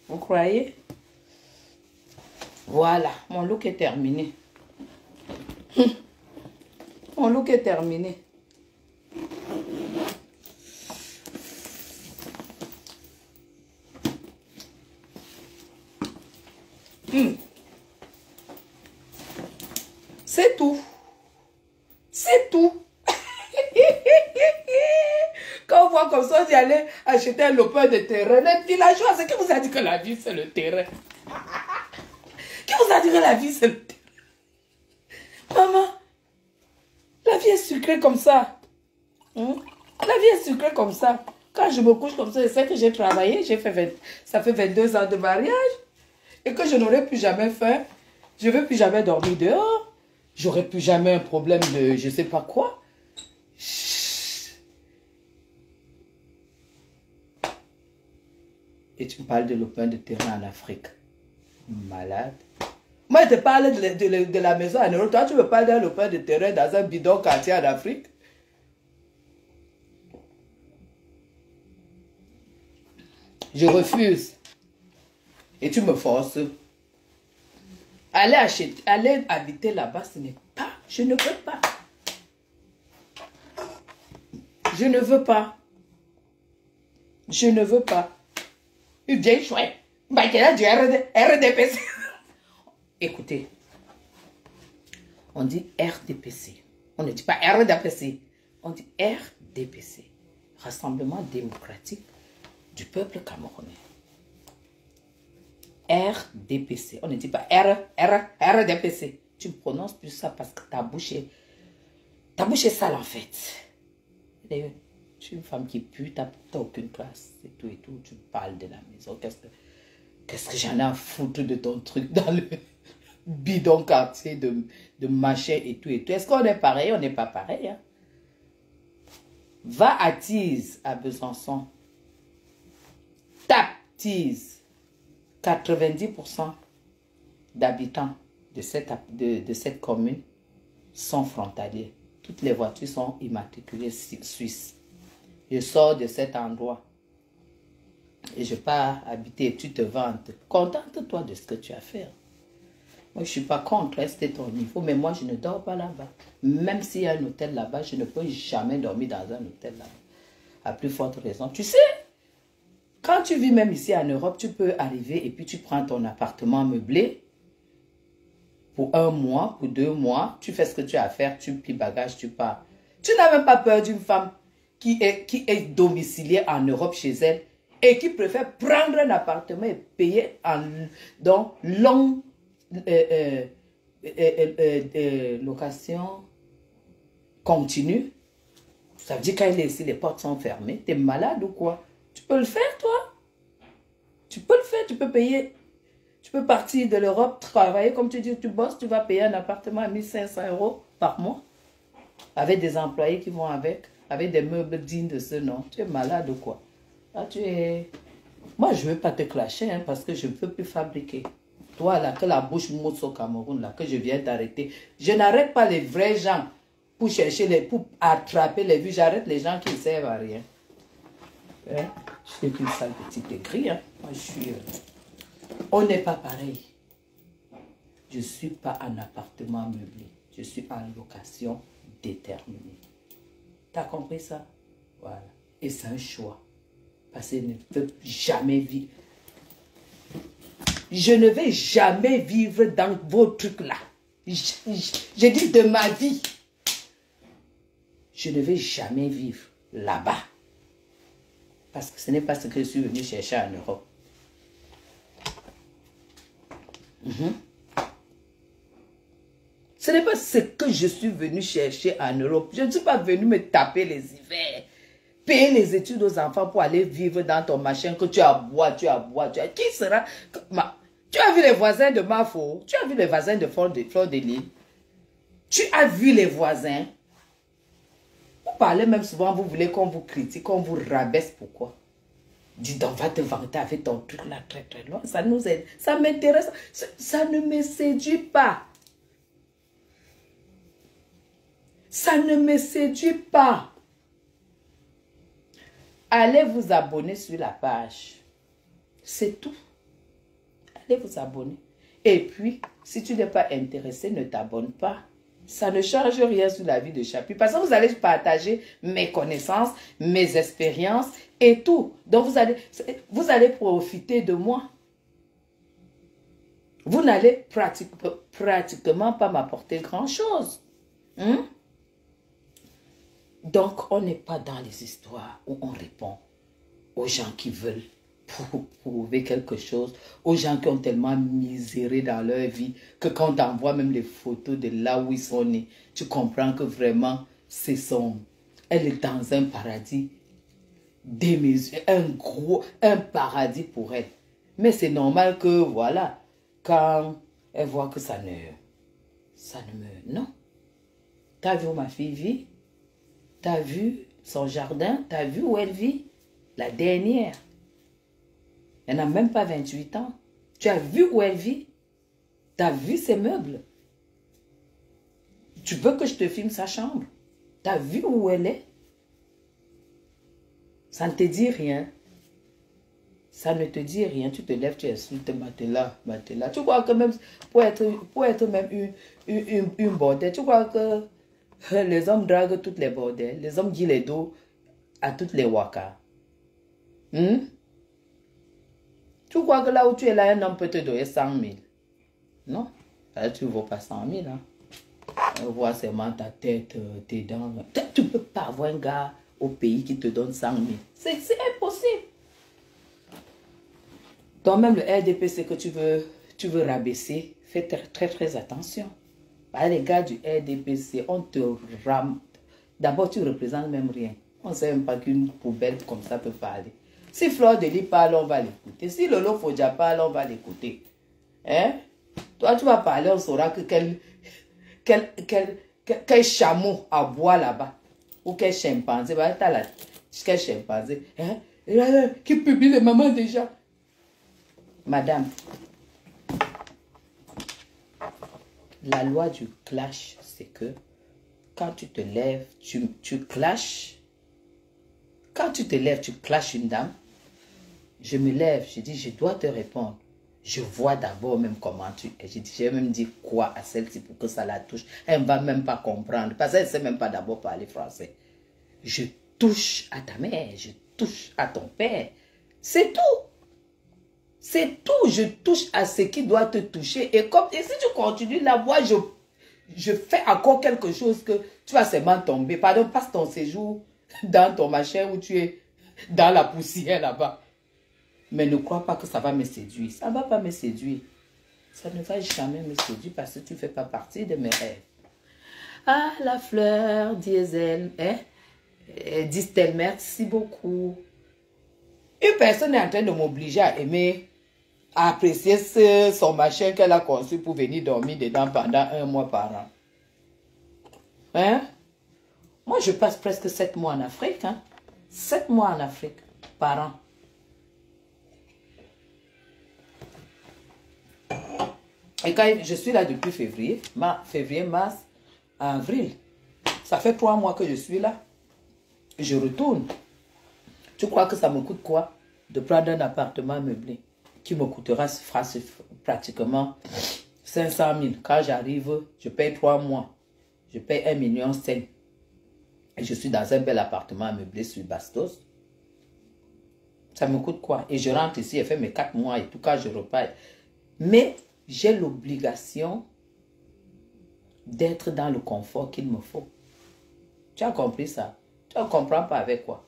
Vous croyez? Voilà, mon look est terminé. Mon look est terminé. C'est tout. C'est tout. Quand on voit comme ça, on y allait acheter un lopin de terrain. Les villageois, c'est qui vous a dit que la vie, c'est le terrain? Qui vous a dit que la vie, c'est le terrain? Maman, la vie est sucrée comme ça. La vie est sucrée comme ça. Quand je me couche comme ça, je sais que j'ai travaillé, ça fait 22 ans de mariage et que je n'aurai plus jamais faim. Je ne veux plus jamais dormir dehors. J'aurai plus jamais un problème de je ne sais pas quoi. Et tu me parles de lopin de terrain en Afrique. Malade. Moi, je te parle de la maison en Europe. Toi, tu me parles d'un lopin de terrain dans un bidon quartier en Afrique. Je refuse. Et tu me forces. Aller habiter là-bas, ce n'est pas. Je ne veux pas. Je ne veux pas. Je ne veux pas. Une vieille chouette. Bah, qui a du RDPC. Écoutez. On dit RDPC. On ne dit pas RDPC. On dit RDPC. Rassemblement démocratique du peuple camerounais. RDPC. On ne dit pas RDPC. Tu ne prononces plus ça parce que ta bouche est sale en fait. D'ailleurs, tu es une femme qui pue, tu n'as aucune classe et tout. Tu parles de la maison. Qu'est-ce que j'en ai à foutre de ton truc dans le bidon quartier de machin et tout. Est-ce qu'on est pareil? On n'est pas pareil. Hein? Va à Tise, à Besançon. Tape Tise. 90% d'habitants de cette commune sont frontaliers. Toutes les voitures sont immatriculées suisses. Je sors de cet endroit et je pars habiter et tu te vantes. Contente-toi de ce que tu as fait. Moi, je ne suis pas contre, rester ton niveau, mais moi, je ne dors pas là-bas. Même s'il y a un hôtel là-bas, je ne peux jamais dormir dans un hôtel là-bas. À plus forte raison. Tu sais, quand tu vis même ici en Europe, tu peux arriver et puis tu prends ton appartement meublé pour 1 mois, pour 2 mois. Tu fais ce que tu as à faire, tu plies bagages, tu pars. Tu n'as même pas peur d'une femme qui est domiciliée en Europe chez elle et qui préfère prendre un appartement et payer dans longue location continue. Ça veut dire quand il est ici, les portes sont fermées. Tu es malade ou quoi? Tu peux le faire, toi. Tu peux le faire, tu peux payer. Tu peux partir de l'Europe, travailler, comme tu dis, tu bosses, tu vas payer un appartement à 1500 € par mois. Avec des employés qui vont avec des meubles dignes de ce nom. Tu es malade ou quoi? Là, moi, je ne veux pas te clasher, hein, parce que je ne peux plus fabriquer. Toi, là, que la bouche mousse au Cameroun, là, que je viens d'arrêter. Je n'arrête pas les vrais gens pour chercher pour attraper les vues. J'arrête les gens qui ne servent à rien. Hein? Je suis une sale petite écrit. Hein? Moi, je suis... On n'est pas pareil. Je ne suis pas en appartement meublé. Je suis en location déterminée. Tu as compris ça? Voilà. Et c'est un choix. Parce que je ne peux jamais vivre. Je ne vais jamais vivre dans vos trucs-là. Je dis de ma vie. Je ne vais jamais vivre là-bas. Parce que ce n'est pas ce que je suis venu chercher en Europe. Ce n'est pas ce que je suis venu chercher en Europe. Je ne suis pas venu me taper les hivers. Payer les études aux enfants pour aller vivre dans ton machin que tu as bois. Qui sera... Tu as vu les voisins de Mafo? Tu as vu les voisins de Fleur de Lille? Tu as vu les voisins? Vous parlez même souvent, vous voulez qu'on vous critique, qu'on vous rabaisse. Pourquoi? Dis donc, va te vanter avec ton truc là très très loin. Ça nous aide. Ça m'intéresse. Ça ne me séduit pas. Ça ne me séduit pas. Allez vous abonner sur la page. C'est tout. Allez vous abonner. Et puis, si tu n'es pas intéressé, ne t'abonne pas. Ça ne change rien sur la vie de Chapuis. Parce que vous allez partager mes connaissances, mes expériences et tout. Donc, vous allez profiter de moi. Vous n'allez pratiquement pas m'apporter grand-chose. Donc, on n'est pas dans les histoires où on répond aux gens qui veulent prouver quelque chose, aux gens qui ont tellement miséré dans leur vie que quand tu envoies même les photos de là où ils sont nés, tu comprends que vraiment, elle est dans un paradis. démesuré, un paradis pour elle. Mais c'est normal que, voilà, quand elle voit que ça ne me... Non. T'as vu où ma fille vit? T'as vu son jardin? T'as vu où elle vit? La dernière. Elle n'a même pas 28 ans. Tu as vu où elle vit? T'as vu ses meubles? Tu veux que je te filme sa chambre? T'as vu où elle est? Ça ne te dit rien. Ça ne te dit rien. Tu te lèves, tu insultes Matela. Tu crois que même pour être même une bordelle, tu crois que les hommes draguent toutes les bordelles. Les hommes disent les dos à toutes les wakas. Tu crois que là où tu es là, un homme peut te donner 100 000. Non, là, tu ne vaux pas 100 000. Hein. On voit seulement ta tête, tes dents. Tu ne peux pas avoir un gars au pays qui te donne 100 000. C'est impossible. Donc même le RDPC que tu veux rabaisser, fais très attention. Bah, les gars du RDPC, on te rame. D'abord, tu ne représentes même rien. On ne sait même pas qu'une poubelle comme ça peut parler. Si Fleur de Lis parle, on va l'écouter. Si Lolo Fodja parle, on va l'écouter. Hein? Toi, tu vas parler, on saura que quel chameau aboie là-bas. Ou quel chimpanzé. Bah, t'as là, quel chimpanzé. Hein? Qui publie les mamans déjà. Madame, la loi du clash, c'est que quand tu te lèves, tu clashes. Quand tu te lèves, tu clashes une dame. Je me lève, je dis, je dois te répondre. Je vois d'abord même comment tu es. J'ai même dit quoi à celle-ci pour que ça la touche. Elle ne va même pas comprendre. Parce qu'elle ne sait même pas d'abord parler français. Je touche à ta mère, je touche à ton père. C'est tout. C'est tout. Je touche à ce qui doit te toucher. Et si tu continues là, moi, je fais encore quelque chose que tu vas seulement tomber. Pardon, passe ton séjour dans ton machin où tu es dans la poussière là-bas. Mais ne crois pas que ça va me séduire. Ça ne va pas me séduire. Ça ne va jamais me séduire parce que tu ne fais pas partie de mes rêves. Ah, la fleur, diesel, hein? Disent-elles, merci beaucoup. Une personne est en train de m'obliger à aimer, à apprécier son machin qu'elle a conçu pour venir dormir dedans pendant 1 mois par an. Hein? Moi, je passe presque 7 mois en Afrique. Hein? 7 mois en Afrique par an. Et quand je suis là depuis février, mars, avril, ça fait 3 mois que je suis là. Je retourne. Tu crois que ça me coûte quoi de prendre un appartement meublé qui me coûtera pratiquement 500 000. Quand j'arrive, je paye 3 mois. Je paye 1,5 million. Et je suis dans un bel appartement meublé sur Bastos. Ça me coûte quoi? Et je rentre ici et fais mes 4 mois et tout quand je repars. Mais j'ai l'obligation d'être dans le confort qu'il me faut. Tu as compris ça? Tu ne comprends pas avec quoi?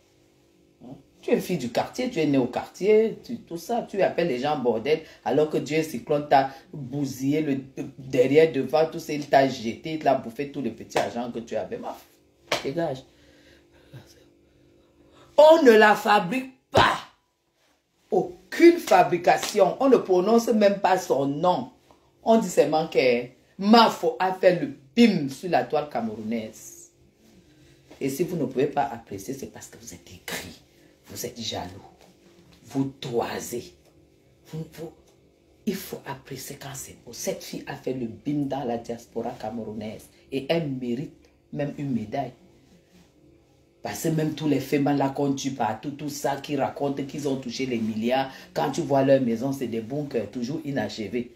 Tu es fille du quartier, tu es né au quartier, tout ça. Tu appelles les gens bordel alors que Dieu cyclone t'a bousillé le derrière, devant, tout ça. Il t'a jeté, il t'a bouffé tout le petit argent que tu avais. Dégage. On ne la fabrique pas. Aucune fabrication. On ne prononce même pas son nom. On dit seulement que Mafo a fait le bim sur la toile camerounaise. Et si vous ne pouvez pas apprécier, c'est parce que vous êtes aigri. Vous êtes jaloux. Vous toisez. Il faut apprécier quand c'est beau. Cette fille a fait le bim dans la diaspora camerounaise. Et elle mérite même une médaille. Parce que même tous les femmes là qu'on tue partout, tout ça qui racontent qu'ils ont touché les milliards, quand tu vois leur maison, c'est des bunkers toujours inachevés.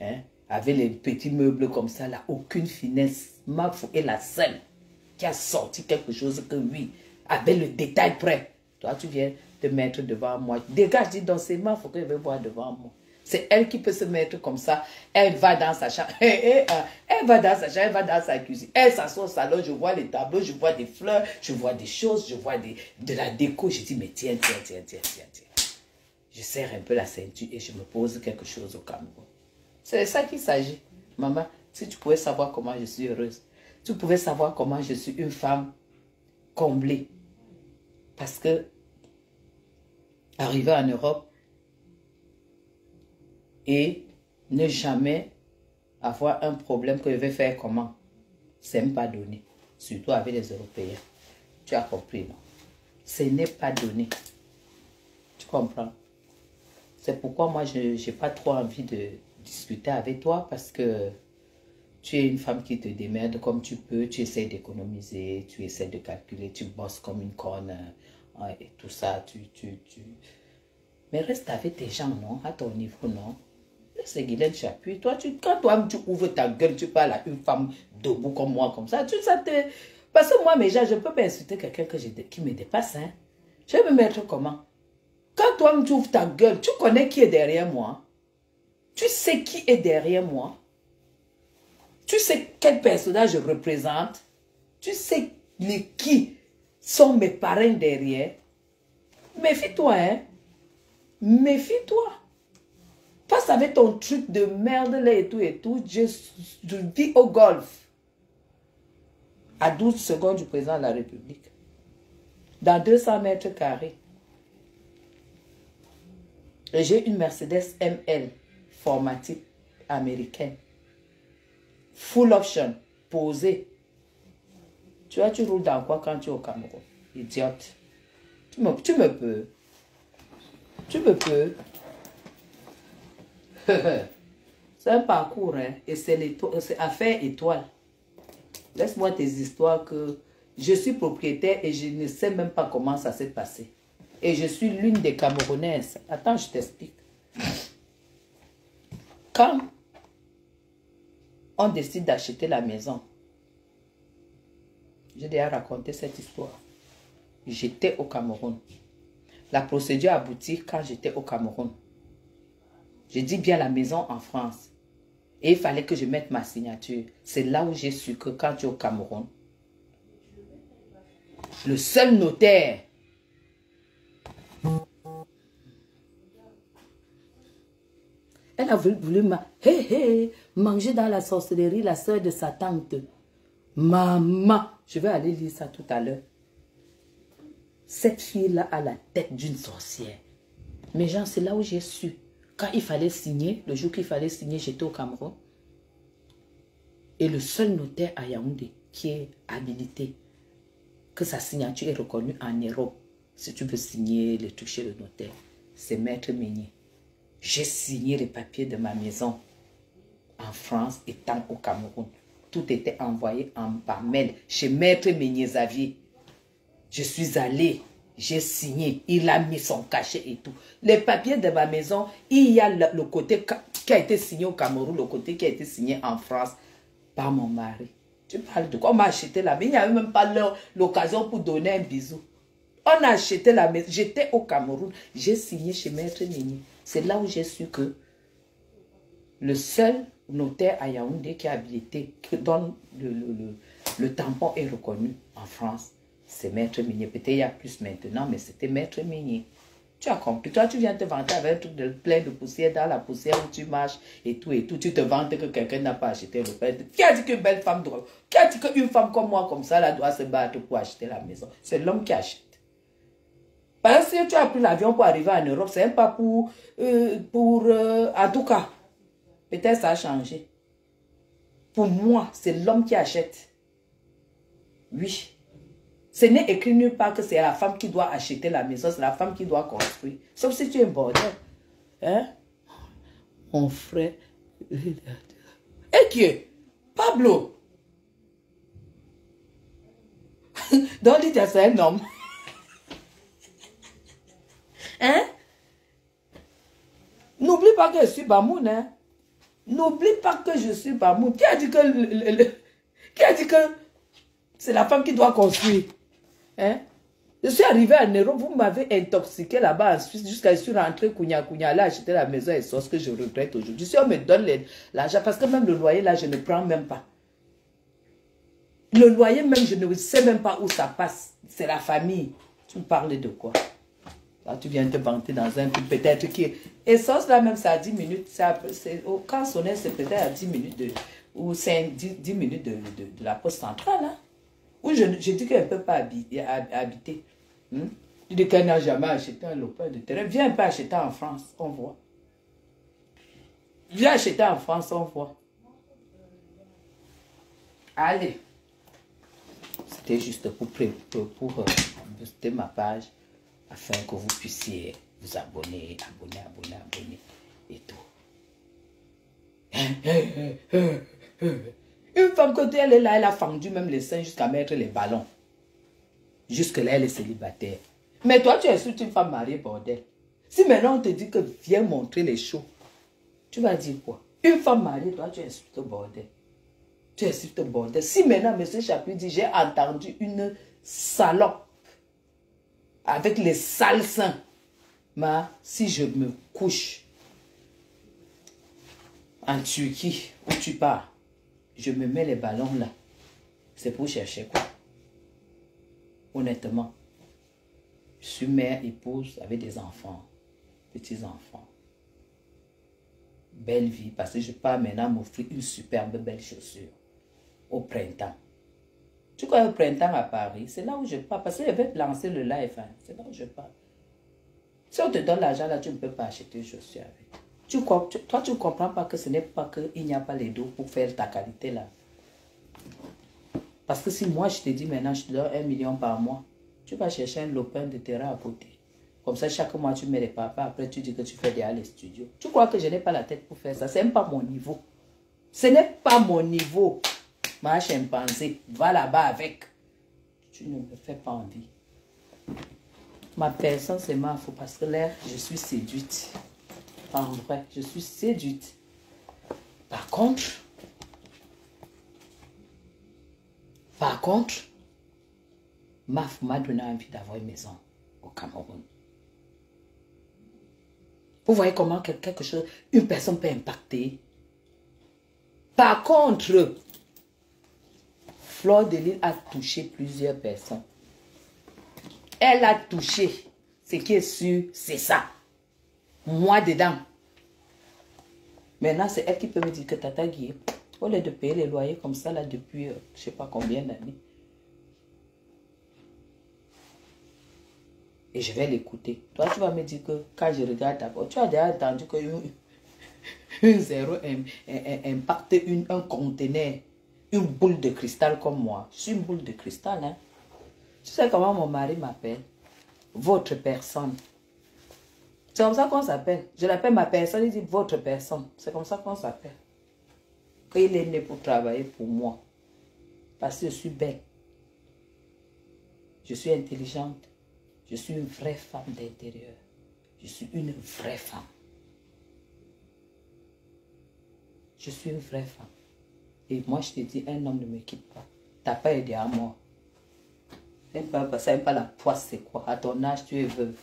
Hein? Avec les petits meubles comme ça, là, aucune finesse. Mafo est la seule qui a sorti quelque chose que oui, avec le détail près. Toi, tu viens te mettre devant moi. Dégage, dis donc, c'est Mafo que je vais voir devant moi. C'est elle qui peut se mettre comme ça. Elle va dans sa chambre. Elle va dans sa chambre, elle va dans sa cuisine. Elle s'assoit au salon, je vois les tableaux, je vois des fleurs, je vois des choses, je vois de la déco. Je dis, mais tiens. Je serre un peu la ceinture et je me pose quelque chose au Cameroun. C'est de ça qu'il s'agit. Maman, si tu pouvais savoir comment je suis heureuse, tu pouvais savoir comment je suis une femme comblée. Parce que arriver en Europe et ne jamais avoir un problème que je vais faire comment? C'est même pas donné. Surtout avec les Européens. Tu as compris, non? Ce n'est pas donné. Tu comprends? C'est pourquoi moi, je n'ai pas trop envie de discuter avec toi parce que tu es une femme qui te démerde comme tu peux, tu essaies d'économiser, tu essaies de calculer, tu bosses comme une conne et tout ça. Mais reste avec tes gens, non? À ton niveau, non? C'est Guylaine Chapuis. Toi, quand toi, tu ouvres ta gueule, tu parles à une femme debout comme moi, comme ça, parce que moi, mes gens, je ne peux pas insulter quelqu'un qui me dépasse. Hein? Je vais me mettre comment? Quand toi, tu ouvres ta gueule, tu connais qui est derrière moi. Tu sais qui est derrière moi. Tu sais quel personnage je représente. Tu sais qui sont mes parrains derrière. Méfie-toi, hein. Méfie-toi. Passe avec ton truc de merde là et tout. Je vis au golf. À 12 secondes du président de la République. Dans 200 mètres carrés. Et j'ai une Mercedes ML formatique américaine. Full option. Posée. Tu vois, tu roules dans quoi quand tu es au Cameroun? Idiote. Tu me peux. Tu me peux. C'est un parcours, hein, et c'est affaire étoile. Laisse-moi tes histoires que je suis propriétaire et je ne sais même pas comment ça s'est passé. Et je suis l'une des Camerounaises. Attends, je t'explique. Quand on décide d'acheter la maison, j'ai déjà raconté cette histoire. J'étais au Cameroun. La procédure aboutit quand j'étais au Cameroun. Je dis bien la maison en France. Et il fallait que je mette ma signature. C'est là où j'ai su que quand tu es au Cameroun, le seul notaire elle a voulu manger dans la sorcellerie la soeur de sa tante. Maman, je vais aller lire ça tout à l'heure. Cette fille-là a la tête d'une sorcière. Mais gens, c'est là où j'ai su. Quand il fallait signer, le jour qu'il fallait signer, j'étais au Cameroun. Et le seul notaire à Yaoundé qui est habilité, que sa signature est reconnue en Europe, si tu veux signer, le toucher le notaire, c'est Maître Meunier. J'ai signé les papiers de ma maison en France étant au Cameroun. Tout était envoyé par mail chez Maître Meunier Xavier. Je suis allée, j'ai signé, il a mis son cachet et tout. Les papiers de ma maison, il y a le côté qui a été signé au Cameroun, le côté qui a été signé en France par mon mari. Tu parles de quoi? On m'a acheté la maison, il n'y avait même pas l'occasion pour donner un bisou. On a acheté la maison, j'étais au Cameroun, j'ai signé chez Maître Meunier. C'est là où j'ai su que le seul notaire à Yaoundé qui est habilité, dont le tampon est reconnu en France, c'est Maître Meunier. Peut-être il y a plus maintenant, mais c'était Maître Meunier. Tu as compris. Toi, tu viens te vanter avec un truc plein de poussière dans la poussière où tu marches et tout. Tu te vantes que quelqu'un n'a pas acheté le père. Qui a dit qu'une belle femme doit... Qui a dit qu'une femme comme moi, comme ça, là, doit se battre pour acheter la maison? C'est l'homme qui achète. Parce que si tu as pris l'avion pour arriver en Europe, c'est même pas pour... en tout cas, peut-être ça a changé. Pour moi, c'est l'homme qui achète. Oui. Ce n'est écrit nulle part que c'est la femme qui doit acheter la maison, c'est la femme qui doit construire. Sauf si tu es un bordel. Hein? Mon frère. Et qui est? Pablo. Donc, dit c'est un homme. Hein? N'oublie pas que je suis Bamoun, hein? N'oublie pas que je suis Bamoun. Qui a dit que qui a dit que c'est la femme qui doit construire? Hein? Je suis arrivé en Europe, vous m'avez intoxiqué là-bas en Suisse jusqu'à je suis rentré Kounia là acheter la maison et c'est ce que je regrette aujourd'hui. Si on me donne l'argent, parce que même le loyer là, je ne prends même pas. Le loyer même, je ne sais même pas où ça passe. C'est la famille. Tu me parles de quoi? Là, tu viens te vanter dans un truc peut-être qui est... Et ça, là même, c'est à 10 minutes. Quand sonner, c'est peut-être à 10 minutes ou 10 minutes de la poste centrale. Hein? Où je dis qu'elle ne peut pas habiter. Tu dis qu'elle n'a jamais acheté un lopin de terrain. Viens pas acheter en France, on voit. Viens acheter en France, on voit. Allez. C'était juste pour booster ma page afin que vous puissiez vous abonner et tout. Une femme que elle est là, elle a fendu même les seins jusqu'à mettre les ballons. Jusque-là, elle est célibataire. Mais toi, tu es une femme mariée, bordel. Si maintenant on te dit que viens montrer les shows, tu vas dire quoi? Une femme mariée, toi, tu insultes bordel. Tu insultes bordel. Si maintenant, M. Chapuis dit, j'ai entendu une salope avec les sales seins, mais si je me couche en Turquie, où tu pars, je me mets les ballons là. C'est pour chercher quoi? Honnêtement, je suis mère, épouse, avec des enfants, petits-enfants. Belle vie, parce que je pars maintenant m'offrir une superbe belle chaussure au printemps. Tu crois au printemps à Paris, c'est là où je pars, parce que je vais lancer le live, hein, c'est là où je pars. Si on te donne l'argent là, tu ne peux pas acheter une chaussure avec. Toi, tu ne comprends pas que ce n'est pas qu'il n'y a pas les dos pour faire ta qualité là. Parce que si moi je te dis maintenant, je te donne 1 million par mois, tu vas chercher un lopin de terrain à côté. Comme ça, chaque mois, tu mets les papas. Après, tu dis que tu fais déjà les studios. Tu crois que je n'ai pas la tête pour faire ça? Ce n'est pas mon niveau. Ce n'est pas mon niveau. Ma chimpanzé, va là-bas avec. Tu ne me fais pas envie. Ma personne, c'est ma faute parce que là, je suis séduite. En vrai, je suis séduite. Par contre, Maf m'a donné envie d'avoir une maison au Cameroun. Vous voyez comment quelque chose, une personne peut impacter. Par contre, Fleur de Lys a touché plusieurs personnes. Elle a touché. Ce qui est sûr, c'est ça. Moi dedans. Maintenant, c'est elle qui peut me dire que Tata Guy, au lieu de payer les loyers comme ça là depuis je ne sais pas combien d'années. Et je vais l'écouter. Toi, tu vas me dire que quand je regarde d'abord, tu as déjà entendu que un zéro impacte un conteneur, une boule de cristal comme moi. Je suis une boule de cristal. Hein? Tu sais comment mon mari m'appelle? Votre personne. C'est comme ça qu'on s'appelle. Je l'appelle ma personne, il dit votre personne. C'est comme ça qu'on s'appelle. Qu'il est né pour travailler pour moi. Parce que je suis belle. Je suis intelligente. Je suis une vraie femme d'intérieur. Je suis une vraie femme. Je suis une vraie femme. Et moi, je te dis, un homme ne me quitte pas. Tu n'as pas aidé à moi. Ça n'aime pas la poisse, c'est quoi? À ton âge, tu es veuve.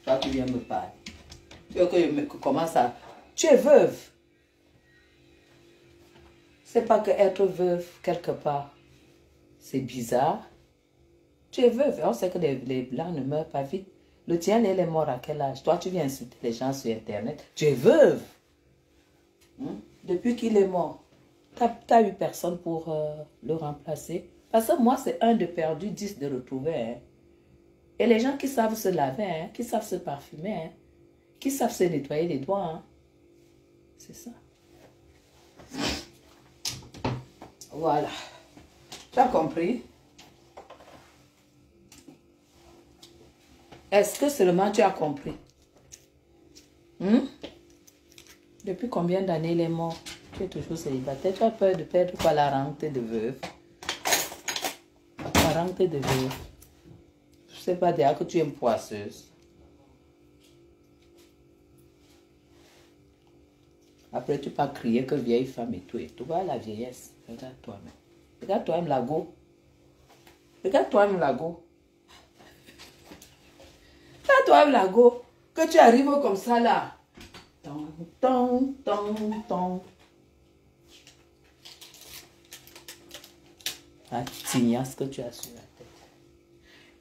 Toi, tu viens me parler. Tu veux que je commence à... Tu es veuve. C'est pas que être veuve, quelque part, c'est bizarre. Tu es veuve. On sait que les blancs ne meurent pas vite. Le tien, il est mort à quel âge? Toi, tu viens insulter les gens sur Internet. Tu es veuve. Depuis qu'il est mort, tu n'as eu personne pour le remplacer. Parce que moi, c'est 1 de perdu, 10 de retrouvé. Hein. Et les gens qui savent se laver, hein, qui savent se parfumer, hein, qui savent se nettoyer les doigts, hein. C'est ça. Voilà. Tu as compris? Est-ce que seulement tu as compris? Depuis combien d'années il est mort? Tu es toujours célibataire. Tu as peur de perdre quoi, la rente de veuve? La rente de veuve. Je ne sais pas déjà que tu es une poisseuse. Après, tu peux crier que vieille femme et tout. Et tout. Voilà la vieillesse. Regarde toi-même. Regarde toi-même la go. Regarde toi-même la go. Regarde toi-même la go. Que tu arrives comme ça là. Ton, ton, ton, ton. La tignasse que tu as sur la tête.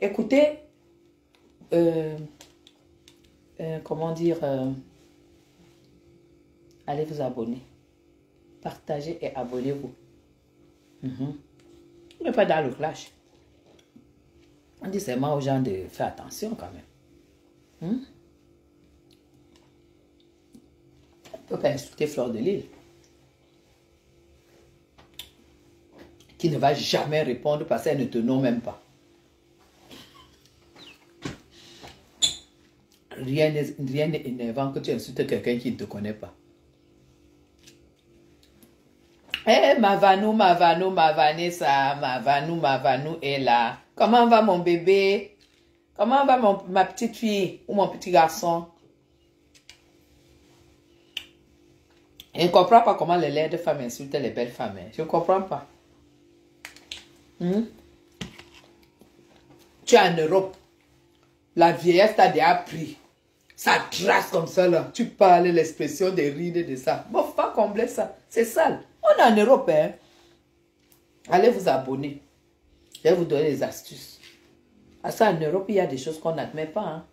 Écoutez, comment dire, allez vous abonner. Partagez et abonnez-vous. Mais pas dans le clash. On dit seulement aux gens de faire attention quand même. On ne peut pas insulter Fleur de Lys, qui ne va jamais répondre parce qu'elle ne te nomme même pas. Rien n'est énervant que tu insultes quelqu'un qui ne te connaît pas. Eh, ma Vanessa, ma Vanou est là. Comment va mon bébé? Comment va ma petite fille ou mon petit garçon? Je ne comprends pas comment les laides femmes insultent les belles femmes. Hein. Je ne comprends pas. Tu es en Europe. La vieillesse t'a déjà pris. Ça trace comme ça là. Tu parles l'expression des rides de ça. Bon, faut pas combler ça. C'est sale. On est en Europe. Hein. Allez vous abonner. Je vais vous donner des astuces. À ça, en Europe, il y a des choses qu'on n'admet pas. Hein.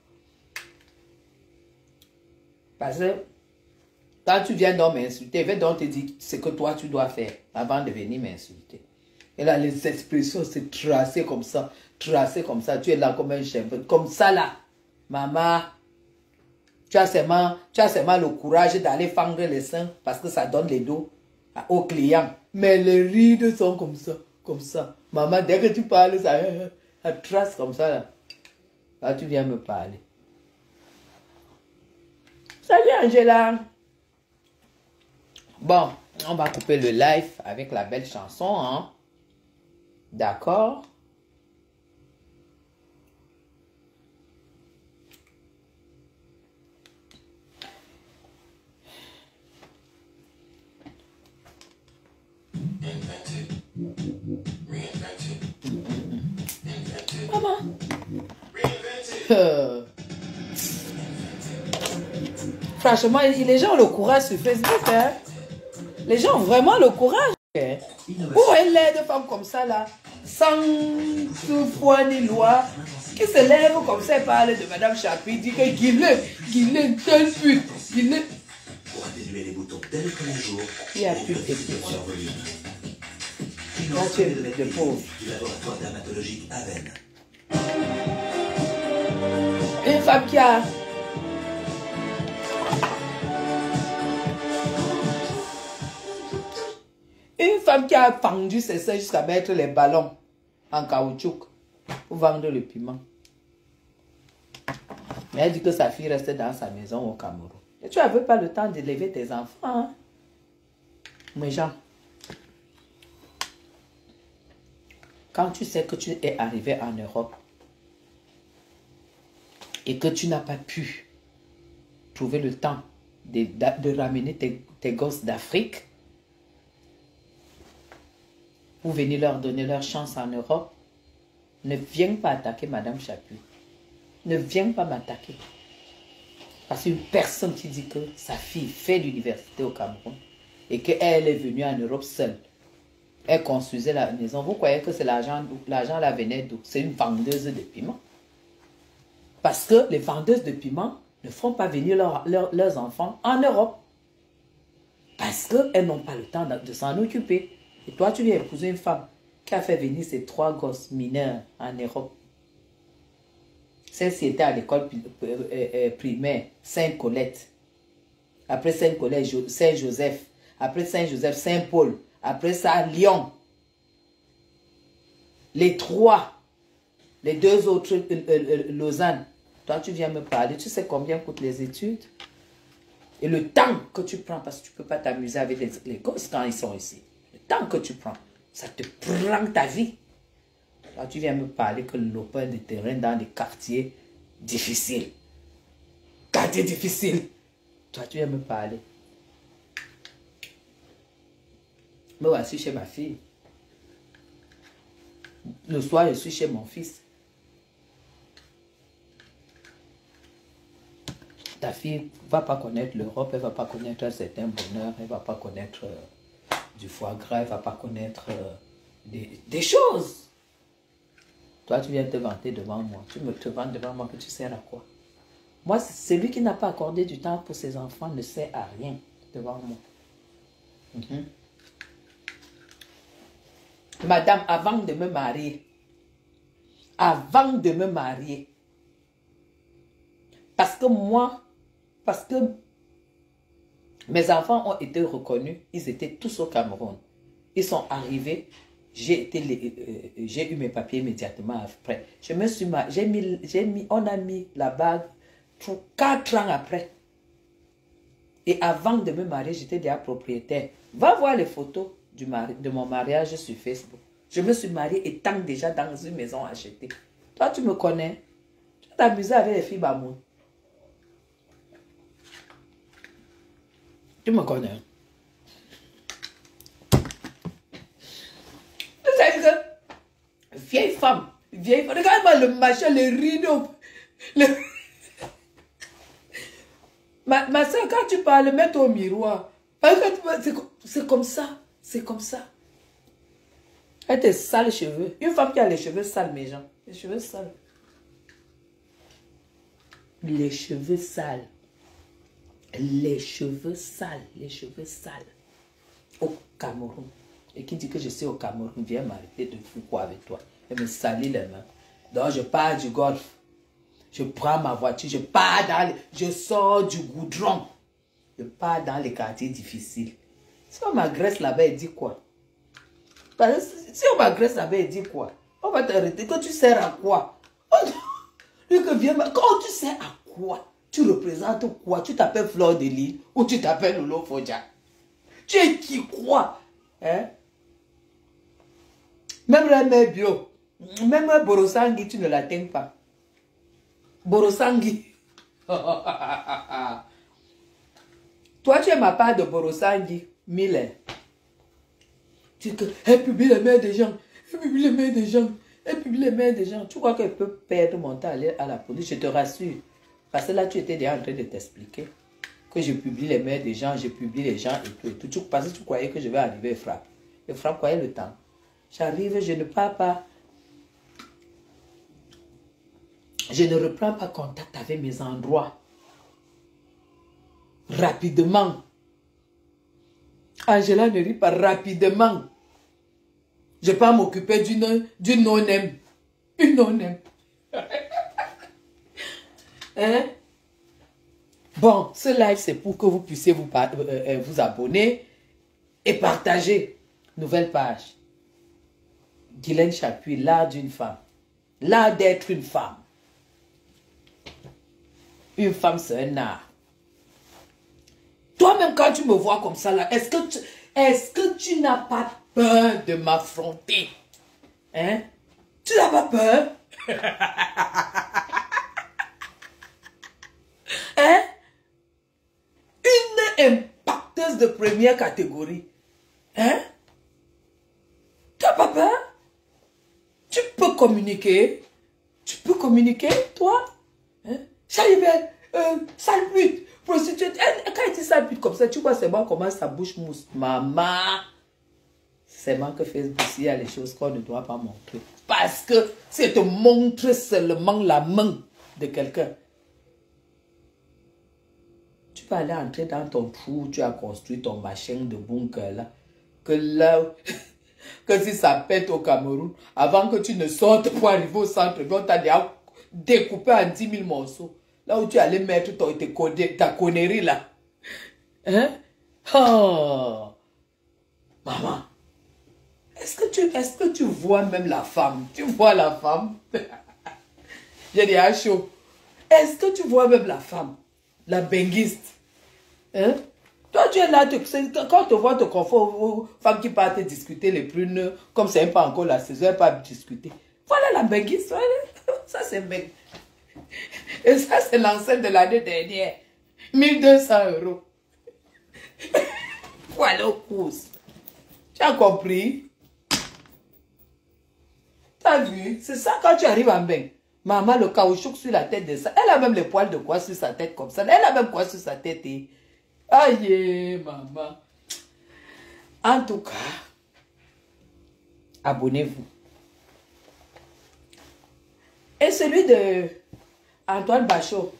Parce que quand tu viens donc m'insulter, je vais donc te dire ce que toi tu dois faire avant de venir m'insulter. Et là, les expressions, c'est tracé comme ça. Tracé comme ça. Tu es là comme un chien. Comme ça là. Maman, tu as seulement le courage d'aller fendre les seins parce que ça donne les dos aux clients. Mais les rides sont comme ça. Comme ça. Maman, dès que tu parles, ça trace comme ça là. Là, tu viens me parler. Salut Angela. Bon, on va couper le live avec la belle chanson, hein. D'accord. Maman. Franchement, les gens ont le courage sur Facebook, hein. Les gens ont vraiment le courage. Hein? Où est l'aide de femmes comme ça, là, sans foi ni loi, qui se lève comme ça et parle de Madame Chapi, dit que Guillet, tel but, Guillet. Pour atténuer les boutons tels que les jours, il y a plus de question. Là, tu es de pauvre. Du laboratoire dermatologique Aven. Une femme qui a... Une femme qui a pendu ses seins jusqu'à mettre les ballons en caoutchouc pour vendre le piment. Mais elle dit que sa fille reste dans sa maison au Cameroun. Et tu n'avais pas le temps d'élever tes enfants. Hein? Mes gens, quand tu sais que tu es arrivé en Europe et que tu n'as pas pu trouver le temps de ramener tes gosses d'Afrique, pour venir leur donner leur chance en Europe, ne viens pas attaquer Madame Chapu. Ne viens pas m'attaquer. Parce qu'une personne qui dit que sa fille fait l'université au Cameroun et qu'elle est venue en Europe seule, elle construisait la maison, vous croyez que c'est l'argent là venait d'où? C'est une vendeuse de piment. Parce que les vendeuses de piment ne font pas venir leurs enfants en Europe. Parce qu'elles n'ont pas le temps de s'en occuper. Et toi, tu viens épouser une femme qui a fait venir ses 3 gosses mineurs en Europe. Celle-ci était à l'école primaire Sainte-Colette. Après Sainte-Colette, Saint-Joseph. Après Saint-Joseph, Saint-Paul. Après ça, Lyon. Les 3. Les 2 autres, Lausanne. Toi, tu viens me parler. Tu sais combien coûtent les études? Et le temps que tu prends, parce que tu ne peux pas t'amuser avec les gosses quand ils sont ici. Le temps que tu prends, ça te prend ta vie. Là, tu viens me parler que le lopin de terrain dans des quartiers difficiles. Quartiers difficiles. Toi, tu viens me parler. Me voici chez ma fille. Le soir, je suis chez mon fils. Ta fille ne va pas connaître l'Europe, elle ne va pas connaître un certain bonheur, elle ne va pas connaître du foie gras, elle ne va pas connaître des choses. Toi, tu viens te vanter devant moi. Tu me te vantes devant moi que tu sers à quoi? Moi, celui qui n'a pas accordé du temps pour ses enfants ne sert à rien devant moi. Madame, avant de me marier, avant de me marier. Parce que moi, parce que mes enfants ont été reconnus, ils étaient tous au Cameroun. Ils sont arrivés, j'ai eu mes papiers immédiatement après. Je me suis mariée, on a mis la bague 4 ans après. Et avant de me marier, j'étais déjà propriétaire. Va voir les photos de mon mariage sur Facebook. Je me suis mariée étant déjà dans une maison achetée. Toi, tu me connais. Tu t'amuses avec les filles Bamoun. Tu me connais. C'est-à-dire que vieille femme, regarde-moi le machin, les rideaux. Ma soeur, quand tu parles, mets-toi au miroir. C'est comme ça. C'est comme ça. Elle tes sales cheveux. Une femme qui a les cheveux sales, mes gens. Les cheveux sales. Les cheveux sales. Les cheveux sales. Les cheveux sales. Au Cameroun. Et qui dit que je suis au Cameroun, viens m'arrêter de fou quoi avec toi. Elle me salit les mains. Donc je pars du golf. Je prends ma voiture, je sors du goudron. Je pars dans les quartiers difficiles. Si on m'agresse là-bas, il dit quoi? Parce que si on m'agresse là-bas, il dit quoi? On va t'arrêter. Que tu sers à quoi? Quand tu sers à quoi? Tu représentes quoi? Tu t'appelles Fleur de Lys ou tu t'appelles Lolo Fodja? Tu es qui quoi? Hein? Même la mère bio, même un Borosangui, tu ne l'atteins pas. Borosangui. Toi, tu es ma part de Borosangui, Mille. Tu dis que elle publie les mails des gens. Elle publie les mails des gens. Elle publie les mails des gens. Tu crois qu'elle peut perdre mon temps à aller à la police? Je te rassure. Parce que là, tu étais déjà en train de t'expliquer que je publie les mails des gens, je publie les gens et tout. Parce que tu croyais que je vais arriver et frappe. Et frappe, quoi, le temps. J'arrive, je ne pars pas. Je ne reprends pas contact avec mes endroits. Rapidement. Angela ne rit pas rapidement. Je ne vais pas m'occuper d'une non-aime. Une non-aime. Hein? Bon, ce live, c'est pour que vous puissiez vous abonner et partager. Nouvelle page. Guylaine Chapuis, l'art d'une femme. L'art d'être une femme. Une femme, c'est un art. Toi-même, quand tu me vois comme ça, là, est-ce que tu n'as pas peur de m'affronter? Hein? Tu n'as pas peur? Hein? Une impacteuse de première catégorie. Hein? Tu n'as pas peur? Tu peux communiquer. Tu peux communiquer, toi? Hein? Chalibelle, sale pute, prostituée. Quand il dit sale pute comme ça, tu vois seulement comment sa bouche mousse. Maman, c'est moi que Facebook, il y a les choses qu'on ne doit pas montrer. Parce que c'est te montrer seulement la main de quelqu'un. Tu peux aller entrer dans ton trou, tu as construit ton machin de bunker là. Que là, que si ça pète au Cameroun, avant que tu ne sortes pour arriver au centre, on t'a déjà découpé en 10 000 morceaux. Là où tu allais mettre ta connerie là. Hein? Oh! Maman, est-ce que tu vois même la femme? Tu vois la femme? J'ai des chaud. Est-ce que tu vois même la femme? La benguiste? Hein? Toi, tu es là, quand on te voit te confort aux femmes qui partent discuter les prunes, comme c'est pas encore la saison, elles partent discuter. Voilà la benguiste. Ça, c'est beng. Et ça, c'est l'enceinte de l'année dernière. 1200 €. Voilà aux courses. Tu as compris? Tu as vu? C'est ça quand tu arrives en bain. Maman, le caoutchouc sur la tête de ça. Elle a même les poils de quoi sur sa tête comme ça. Elle a même quoi sur sa tête. Aïe, maman. En tout cas, abonnez-vous. Et celui de Antoine Bachot,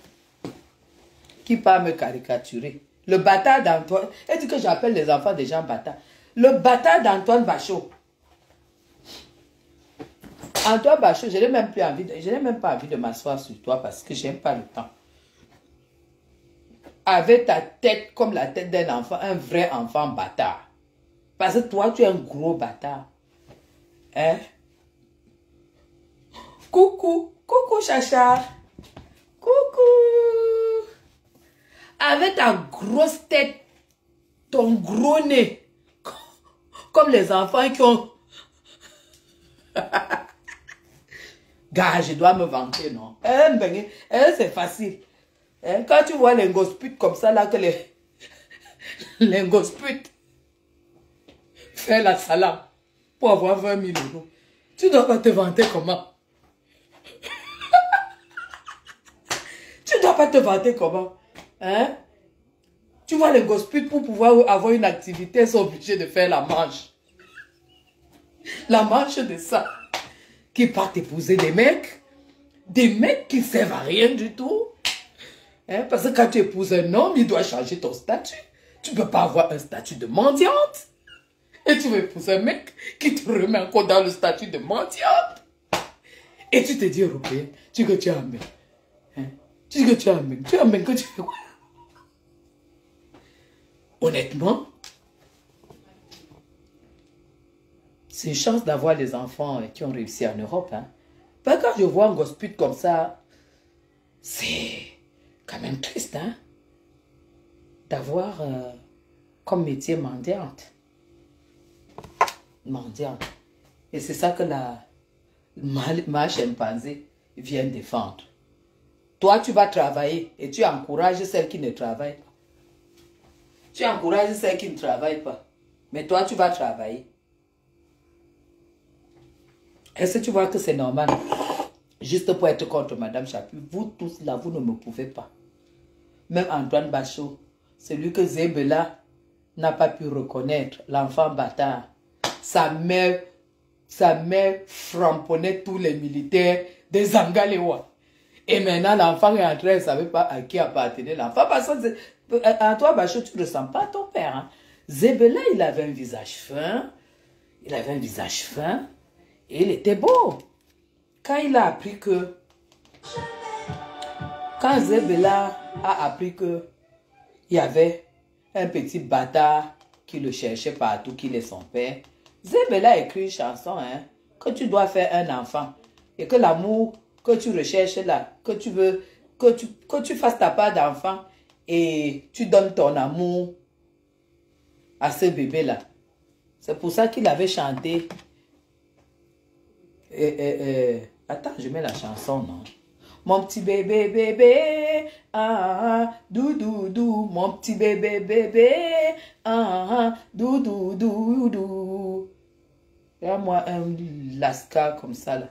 qui part me caricaturer. Le bâtard d'Antoine. Elle dit que j'appelle les enfants des gens bâtards. Le bâtard d'Antoine Bachot. Antoine Bachot, je n'ai même plus envie, je n'ai même pas envie de m'asseoir sur toi parce que j'aime pas le temps. Avec ta tête comme la tête d'un enfant, un vrai enfant bâtard. Parce que toi, tu es un gros bâtard. Hein? Coucou, coucou Chacha. Coucou. Avec ta grosse tête, ton gros nez. Comme les enfants qui ont... Gars, je dois me vanter, non? C'est facile. Quand tu vois les gosputes comme ça, là, que les gosputes font la salade pour avoir 20 000 euros, tu dois pas te vanter comment? Tu dois pas te vanter comment? Hein? Tu vois les gosputes pour pouvoir avoir une activité, ils sont obligés de faire la manche. La manche de ça. Qui partent épouser des mecs qui ne servent à rien du tout. Hein? Parce que quand tu épouses un homme, il doit changer ton statut. Tu ne peux pas avoir un statut de mendiante. Et tu veux épouser un mec qui te remet encore dans le statut de mendiante. Et tu te dis européen, tu dis que tu es un mec. Hein? Tu dis que tu es un mec. Tu es un mec que tu fais quoi? Honnêtement, c'est une chance d'avoir des enfants qui ont réussi en Europe. Hein. Parce que quand je vois un gospute comme ça, c'est quand même triste, hein, d'avoir comme métier mendiante. Mendiante. Et c'est ça que ma chimpanzé vient défendre. Toi, tu vas travailler et tu encourages celles qui ne travaillent pas. Tu encourages celles qui ne travaillent pas. Mais toi, tu vas travailler. Est-ce que tu vois que c'est normal? Juste pour être contre Madame Chapuis, vous tous là, vous ne me pouvez pas. Même Antoine Bachot, celui que Zébela n'a pas pu reconnaître, l'enfant bâtard. Sa mère framponnait tous les militaires des Angalewa. Et maintenant, l'enfant est entré, il ne savait pas à qui appartenait l'enfant. Parce que Antoine Bachot, tu ne ressembles pas à ton père. Hein? Zébela, il avait un visage fin. Il avait un visage fin. Et il était beau. Quand il a appris que... Quand Zébela a appris que il y avait un petit bâtard qui le cherchait partout, qui est son père, Zébela a écrit une chanson, hein, que tu dois faire un enfant. Et que l'amour que tu recherches là, que tu veux, que tu fasses ta part d'enfant et tu donnes ton amour à ce bébé-là. C'est pour ça qu'il avait chanté... Attends, je mets la chanson, non? Mon petit bébé, bébé, ah, doudou, dou, mon petit bébé, bébé, ah, doudou, doudou. Et moi, un lascar comme ça, là.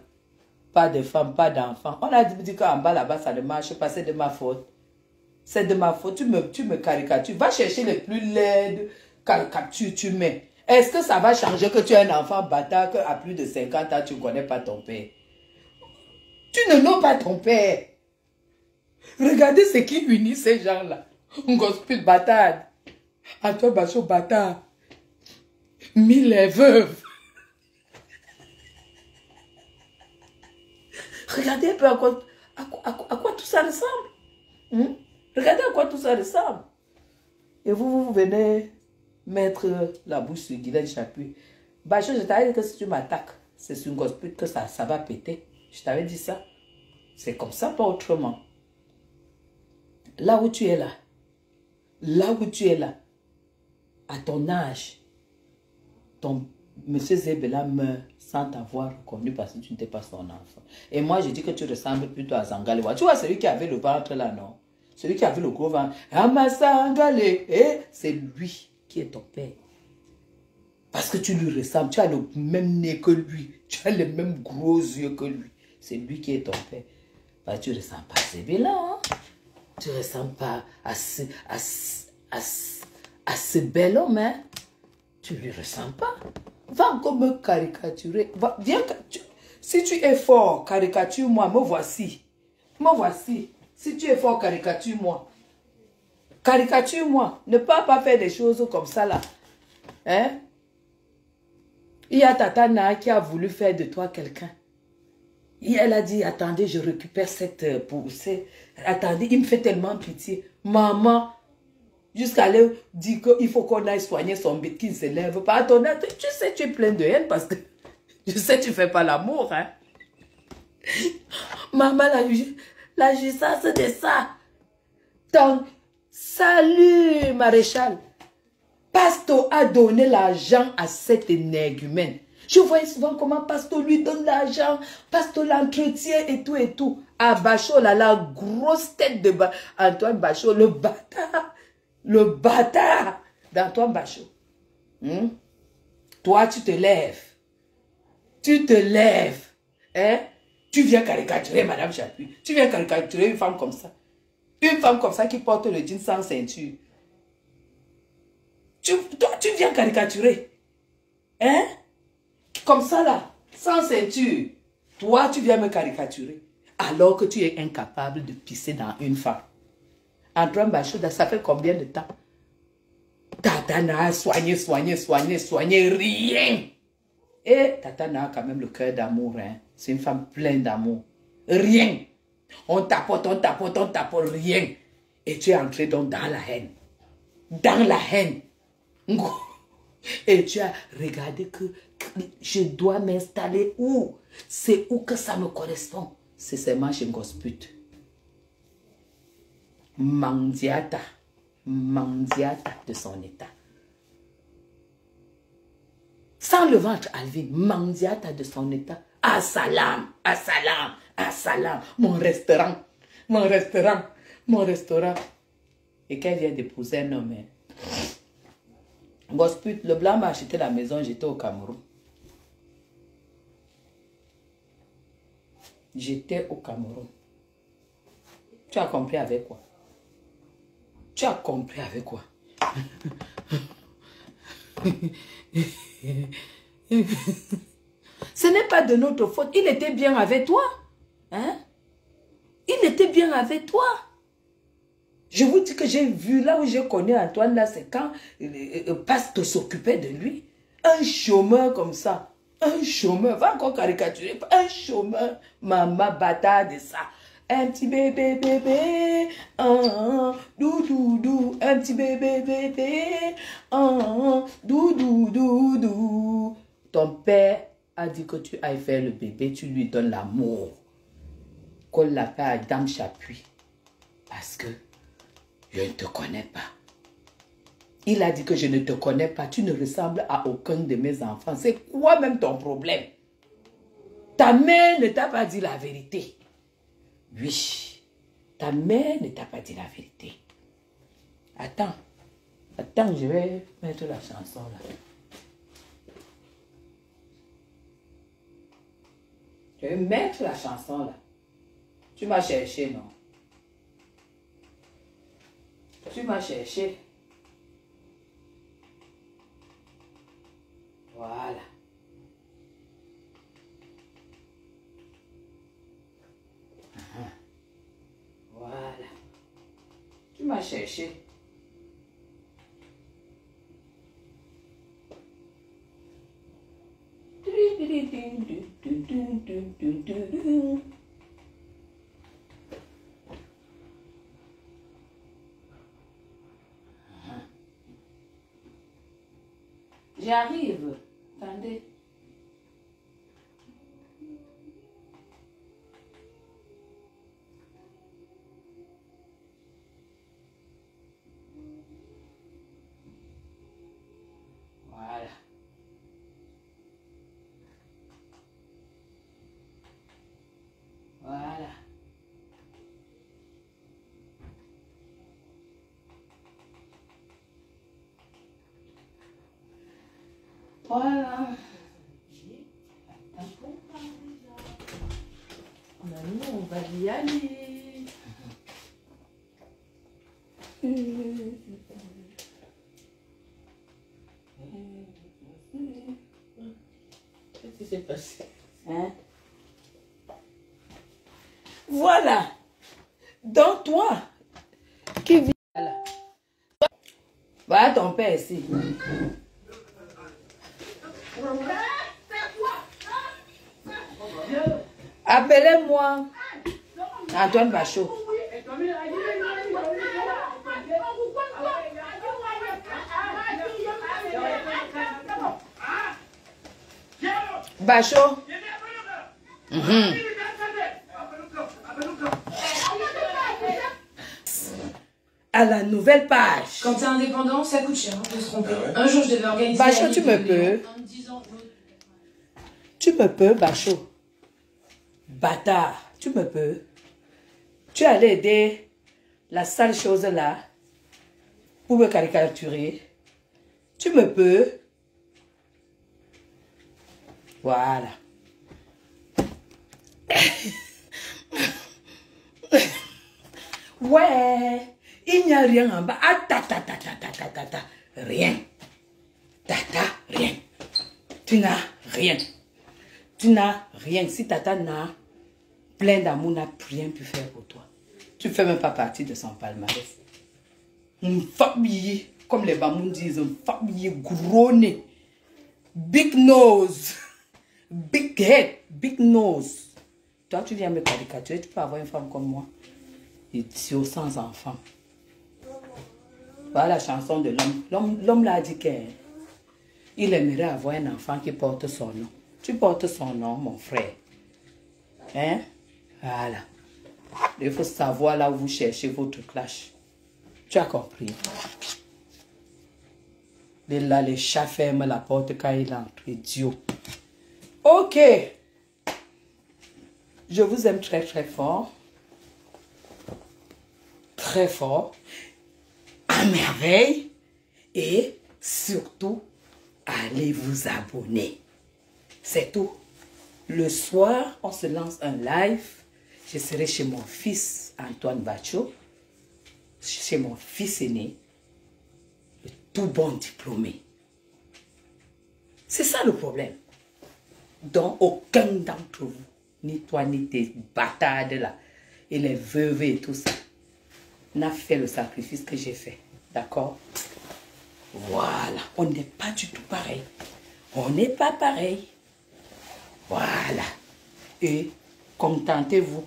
Pas de femme, pas d'enfant. On a dit qu'en bas, là-bas, ça ne marche pas, c'est de ma faute. C'est de ma faute, tu me caricatures. Va chercher les plus laides caricatures, tu mets. Est-ce que ça va changer que tu es un enfant bâtard, qu'à plus de 50 ans, tu ne connais pas ton père? Tu ne nommes pas ton père. Regardez ce qui unit ces gens-là. Un gospel bâtard. Antoine Bachot bâtard. 1000 veuves. Regardez un peu à quoi tout ça ressemble. Regardez à quoi tout ça ressemble. Et vous venez mettre la bouche sur Guylaine Chapuis. Bachot, je t'avais dit que si tu m'attaques, c'est sur une gospel que ça va péter. Je t'avais dit ça. C'est comme ça, pas autrement. Là où tu es là, à ton âge, ton monsieur Zébela meurt sans t'avoir reconnu parce que tu n'étais pas son enfant. Et moi, je dis que tu ressembles plutôt à Zangalewa. Tu vois celui qui avait le ventre là, non? Celui qui avait le gros ventre. Amasangale, c'est lui qui est ton père. Parce que tu lui ressembles, tu as le même nez que lui, tu as les mêmes gros yeux que lui. C'est lui qui est ton père. Bah, tu ne ressembles pas à Zébela, hein? Tu ne ressembles pas à ce bel homme, hein? Tu ne lui ressembles pas. Va encore me caricaturer. Viens, si tu es fort, caricature-moi. Me voici. Me voici. Si tu es fort, caricature-moi. Caricature-moi. Ne pas faire des choses comme ça, là. Hein? Il y a Tatana qui a voulu faire de toi quelqu'un. Et elle a dit, attendez, je récupère cette poussée. Attendez, il me fait tellement pitié. Maman, jusqu'à aller dire qu'il faut qu'on aille soigner son bébé qui ne se lève pas. Attends, tu sais, tu es plein de haine parce que je sais, tu ne fais pas l'amour. Hein? Maman, la justice, c'est ça. Donc, salut, maréchal. Pasto a donné l'argent à cette énergumène. Je voyais souvent comment Pasto lui donne l'argent. Pasto l'entretient et tout et tout. À Bachot, là, la grosse tête de Antoine Bachot, le bâtard. Le bâtard d'Antoine Bachot. Toi, tu te lèves. Tu te lèves. Hein? Tu viens caricaturer Madame Chapuis. Tu viens caricaturer une femme comme ça. Une femme comme ça qui porte le jean sans ceinture. Toi, tu viens caricaturer. Hein? Comme ça là, sans ceinture. Toi, tu viens me caricaturer. Alors que tu es incapable de pisser dans une femme. Antoine Bachot, ça fait combien de temps? Tatana a soigné, rien. Et Tatana a quand même le cœur d'amour. Hein? C'est une femme pleine d'amour. Rien. On tapote, rien. Et tu es entré donc dans la haine. Dans la haine. Et tu as regardé que je dois m'installer où? C'est où que ça me correspond? C'est seulement chez Ngosput. Mandiata de son état. Sans le ventre, Alvin, mandiata de son état. Assalam. Mon restaurant. Et qu'elle vient d'épouser un homme. Ngosput, le blanc m'a acheté la maison, j'étais au Cameroun. J'étais au Cameroun. Tu as compris avec quoi? Tu as compris avec quoi? Ce n'est pas de notre faute. Il était bien avec toi. Hein? Il était bien avec toi. Je vous dis que j'ai vu là où j'ai connu Antoine, là, c'est quand Pasto s'occupait de lui. Un chômeur comme ça. Un chômeur. Va encore caricaturer. Un chômeur. Maman bâtard de ça. Un petit bébé, doudou, un petit bébé, doudou. Ton père a dit que tu ailles faire le bébé, tu lui donnes l'amour. Qu'on l'appelle à Dame Chapuis. Parce que je ne te connais pas. Il a dit que je ne te connais pas, tu ne ressembles à aucun de mes enfants. C'est quoi même ton problème? Ta mère ne t'a pas dit la vérité. Oui, ta mère ne t'a pas dit la vérité. Attends, je vais mettre la chanson là. Je vais mettre la chanson là. Tu m'as cherché, non? Tu m'as cherché. Voilà. Voilà. Tu m'as cherché. J'arrive. Attendez. Voilà. Voilà. Voilà. Maintenant, on va y aller. Qu'est-ce qui s'est passé? Hein? Voilà. Donc toi, qui vis là. Voilà ton père ici. Appelez-moi Antoine Bachot. Bachot. À la nouvelle page. Quand t'es indépendant, ça coûte cher de se tromper. Un jour, je devais organiser... Bachot, tu me peux. Tu me peux, Bachot. Bâtard, tu me peux. Tu allais aider la sale chose là pour me caricaturer. Tu me peux. Voilà. Ouais, il n'y a rien en bas. Ah, ta. Rien. Tata, rien. Tu n'as rien. Tu n'as rien. Si tata n'a plein d'amour, n'a rien pu faire pour toi. Tu ne fais même pas partie de son palmarès. Une famille, comme les Bamoun disent, une famille gros nez. Big nose. Big head. Big nose. Toi, tu viens me caricaturer, tu peux avoir une femme comme moi. Idiot sans enfant. Voilà la chanson de l'homme. L'homme l'a dit qu'il aimerait avoir un enfant qui porte son nom. Tu portes son nom, mon frère. Hein? Voilà. Il faut savoir là où vous cherchez votre clash. Tu as compris? Et là, les chats ferment la porte quand il entre. Idiot. Ok. Je vous aime très très fort. Très fort. À merveille. Et surtout, allez vous abonner. C'est tout. Le soir, on se lance un live. Je serai chez mon fils Antoine Bachot. Chez mon fils aîné. Le tout bon diplômé. C'est ça le problème. Donc, aucun d'entre vous, ni toi, ni tes bâtards là, et les veuves et tout ça, n'a fait le sacrifice que j'ai fait. D'accord? Voilà. On n'est pas du tout pareil. On n'est pas pareil. Voilà. Et contentez-vous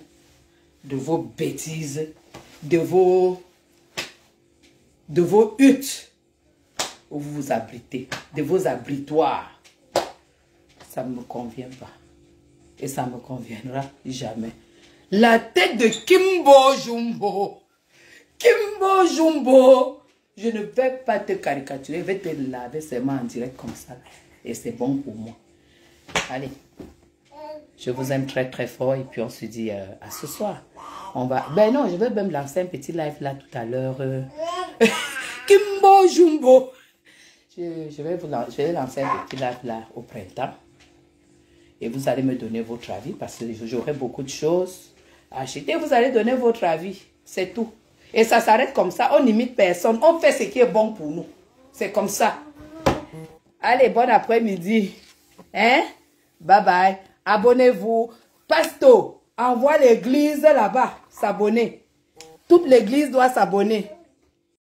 de vos bêtises, de vos huttes où vous vous abritez, de vos abritoires. Ça ne me convient pas. Et ça ne me conviendra jamais. La tête de Kimbo Jumbo. Kimbo Jumbo. Je ne vais pas te caricaturer. Je vais te laver seulement en direct comme ça. Et c'est bon pour moi. Allez. Je vous aime très très fort. Et puis on se dit à ce soir. On va... Ben non, je vais même lancer un petit live là tout à l'heure. Kimbo Jumbo. Je vais lancer un petit live là au printemps. Et vous allez me donner votre avis parce que j'aurai beaucoup de choses à acheter. Vous allez donner votre avis. C'est tout. Et ça s'arrête comme ça. On n'imite personne. On fait ce qui est bon pour nous. C'est comme ça. Allez, bon après-midi. Hein? Bye bye. Abonnez-vous. Pasto, envoie l'église là-bas. S'abonner. Toute l'église doit s'abonner.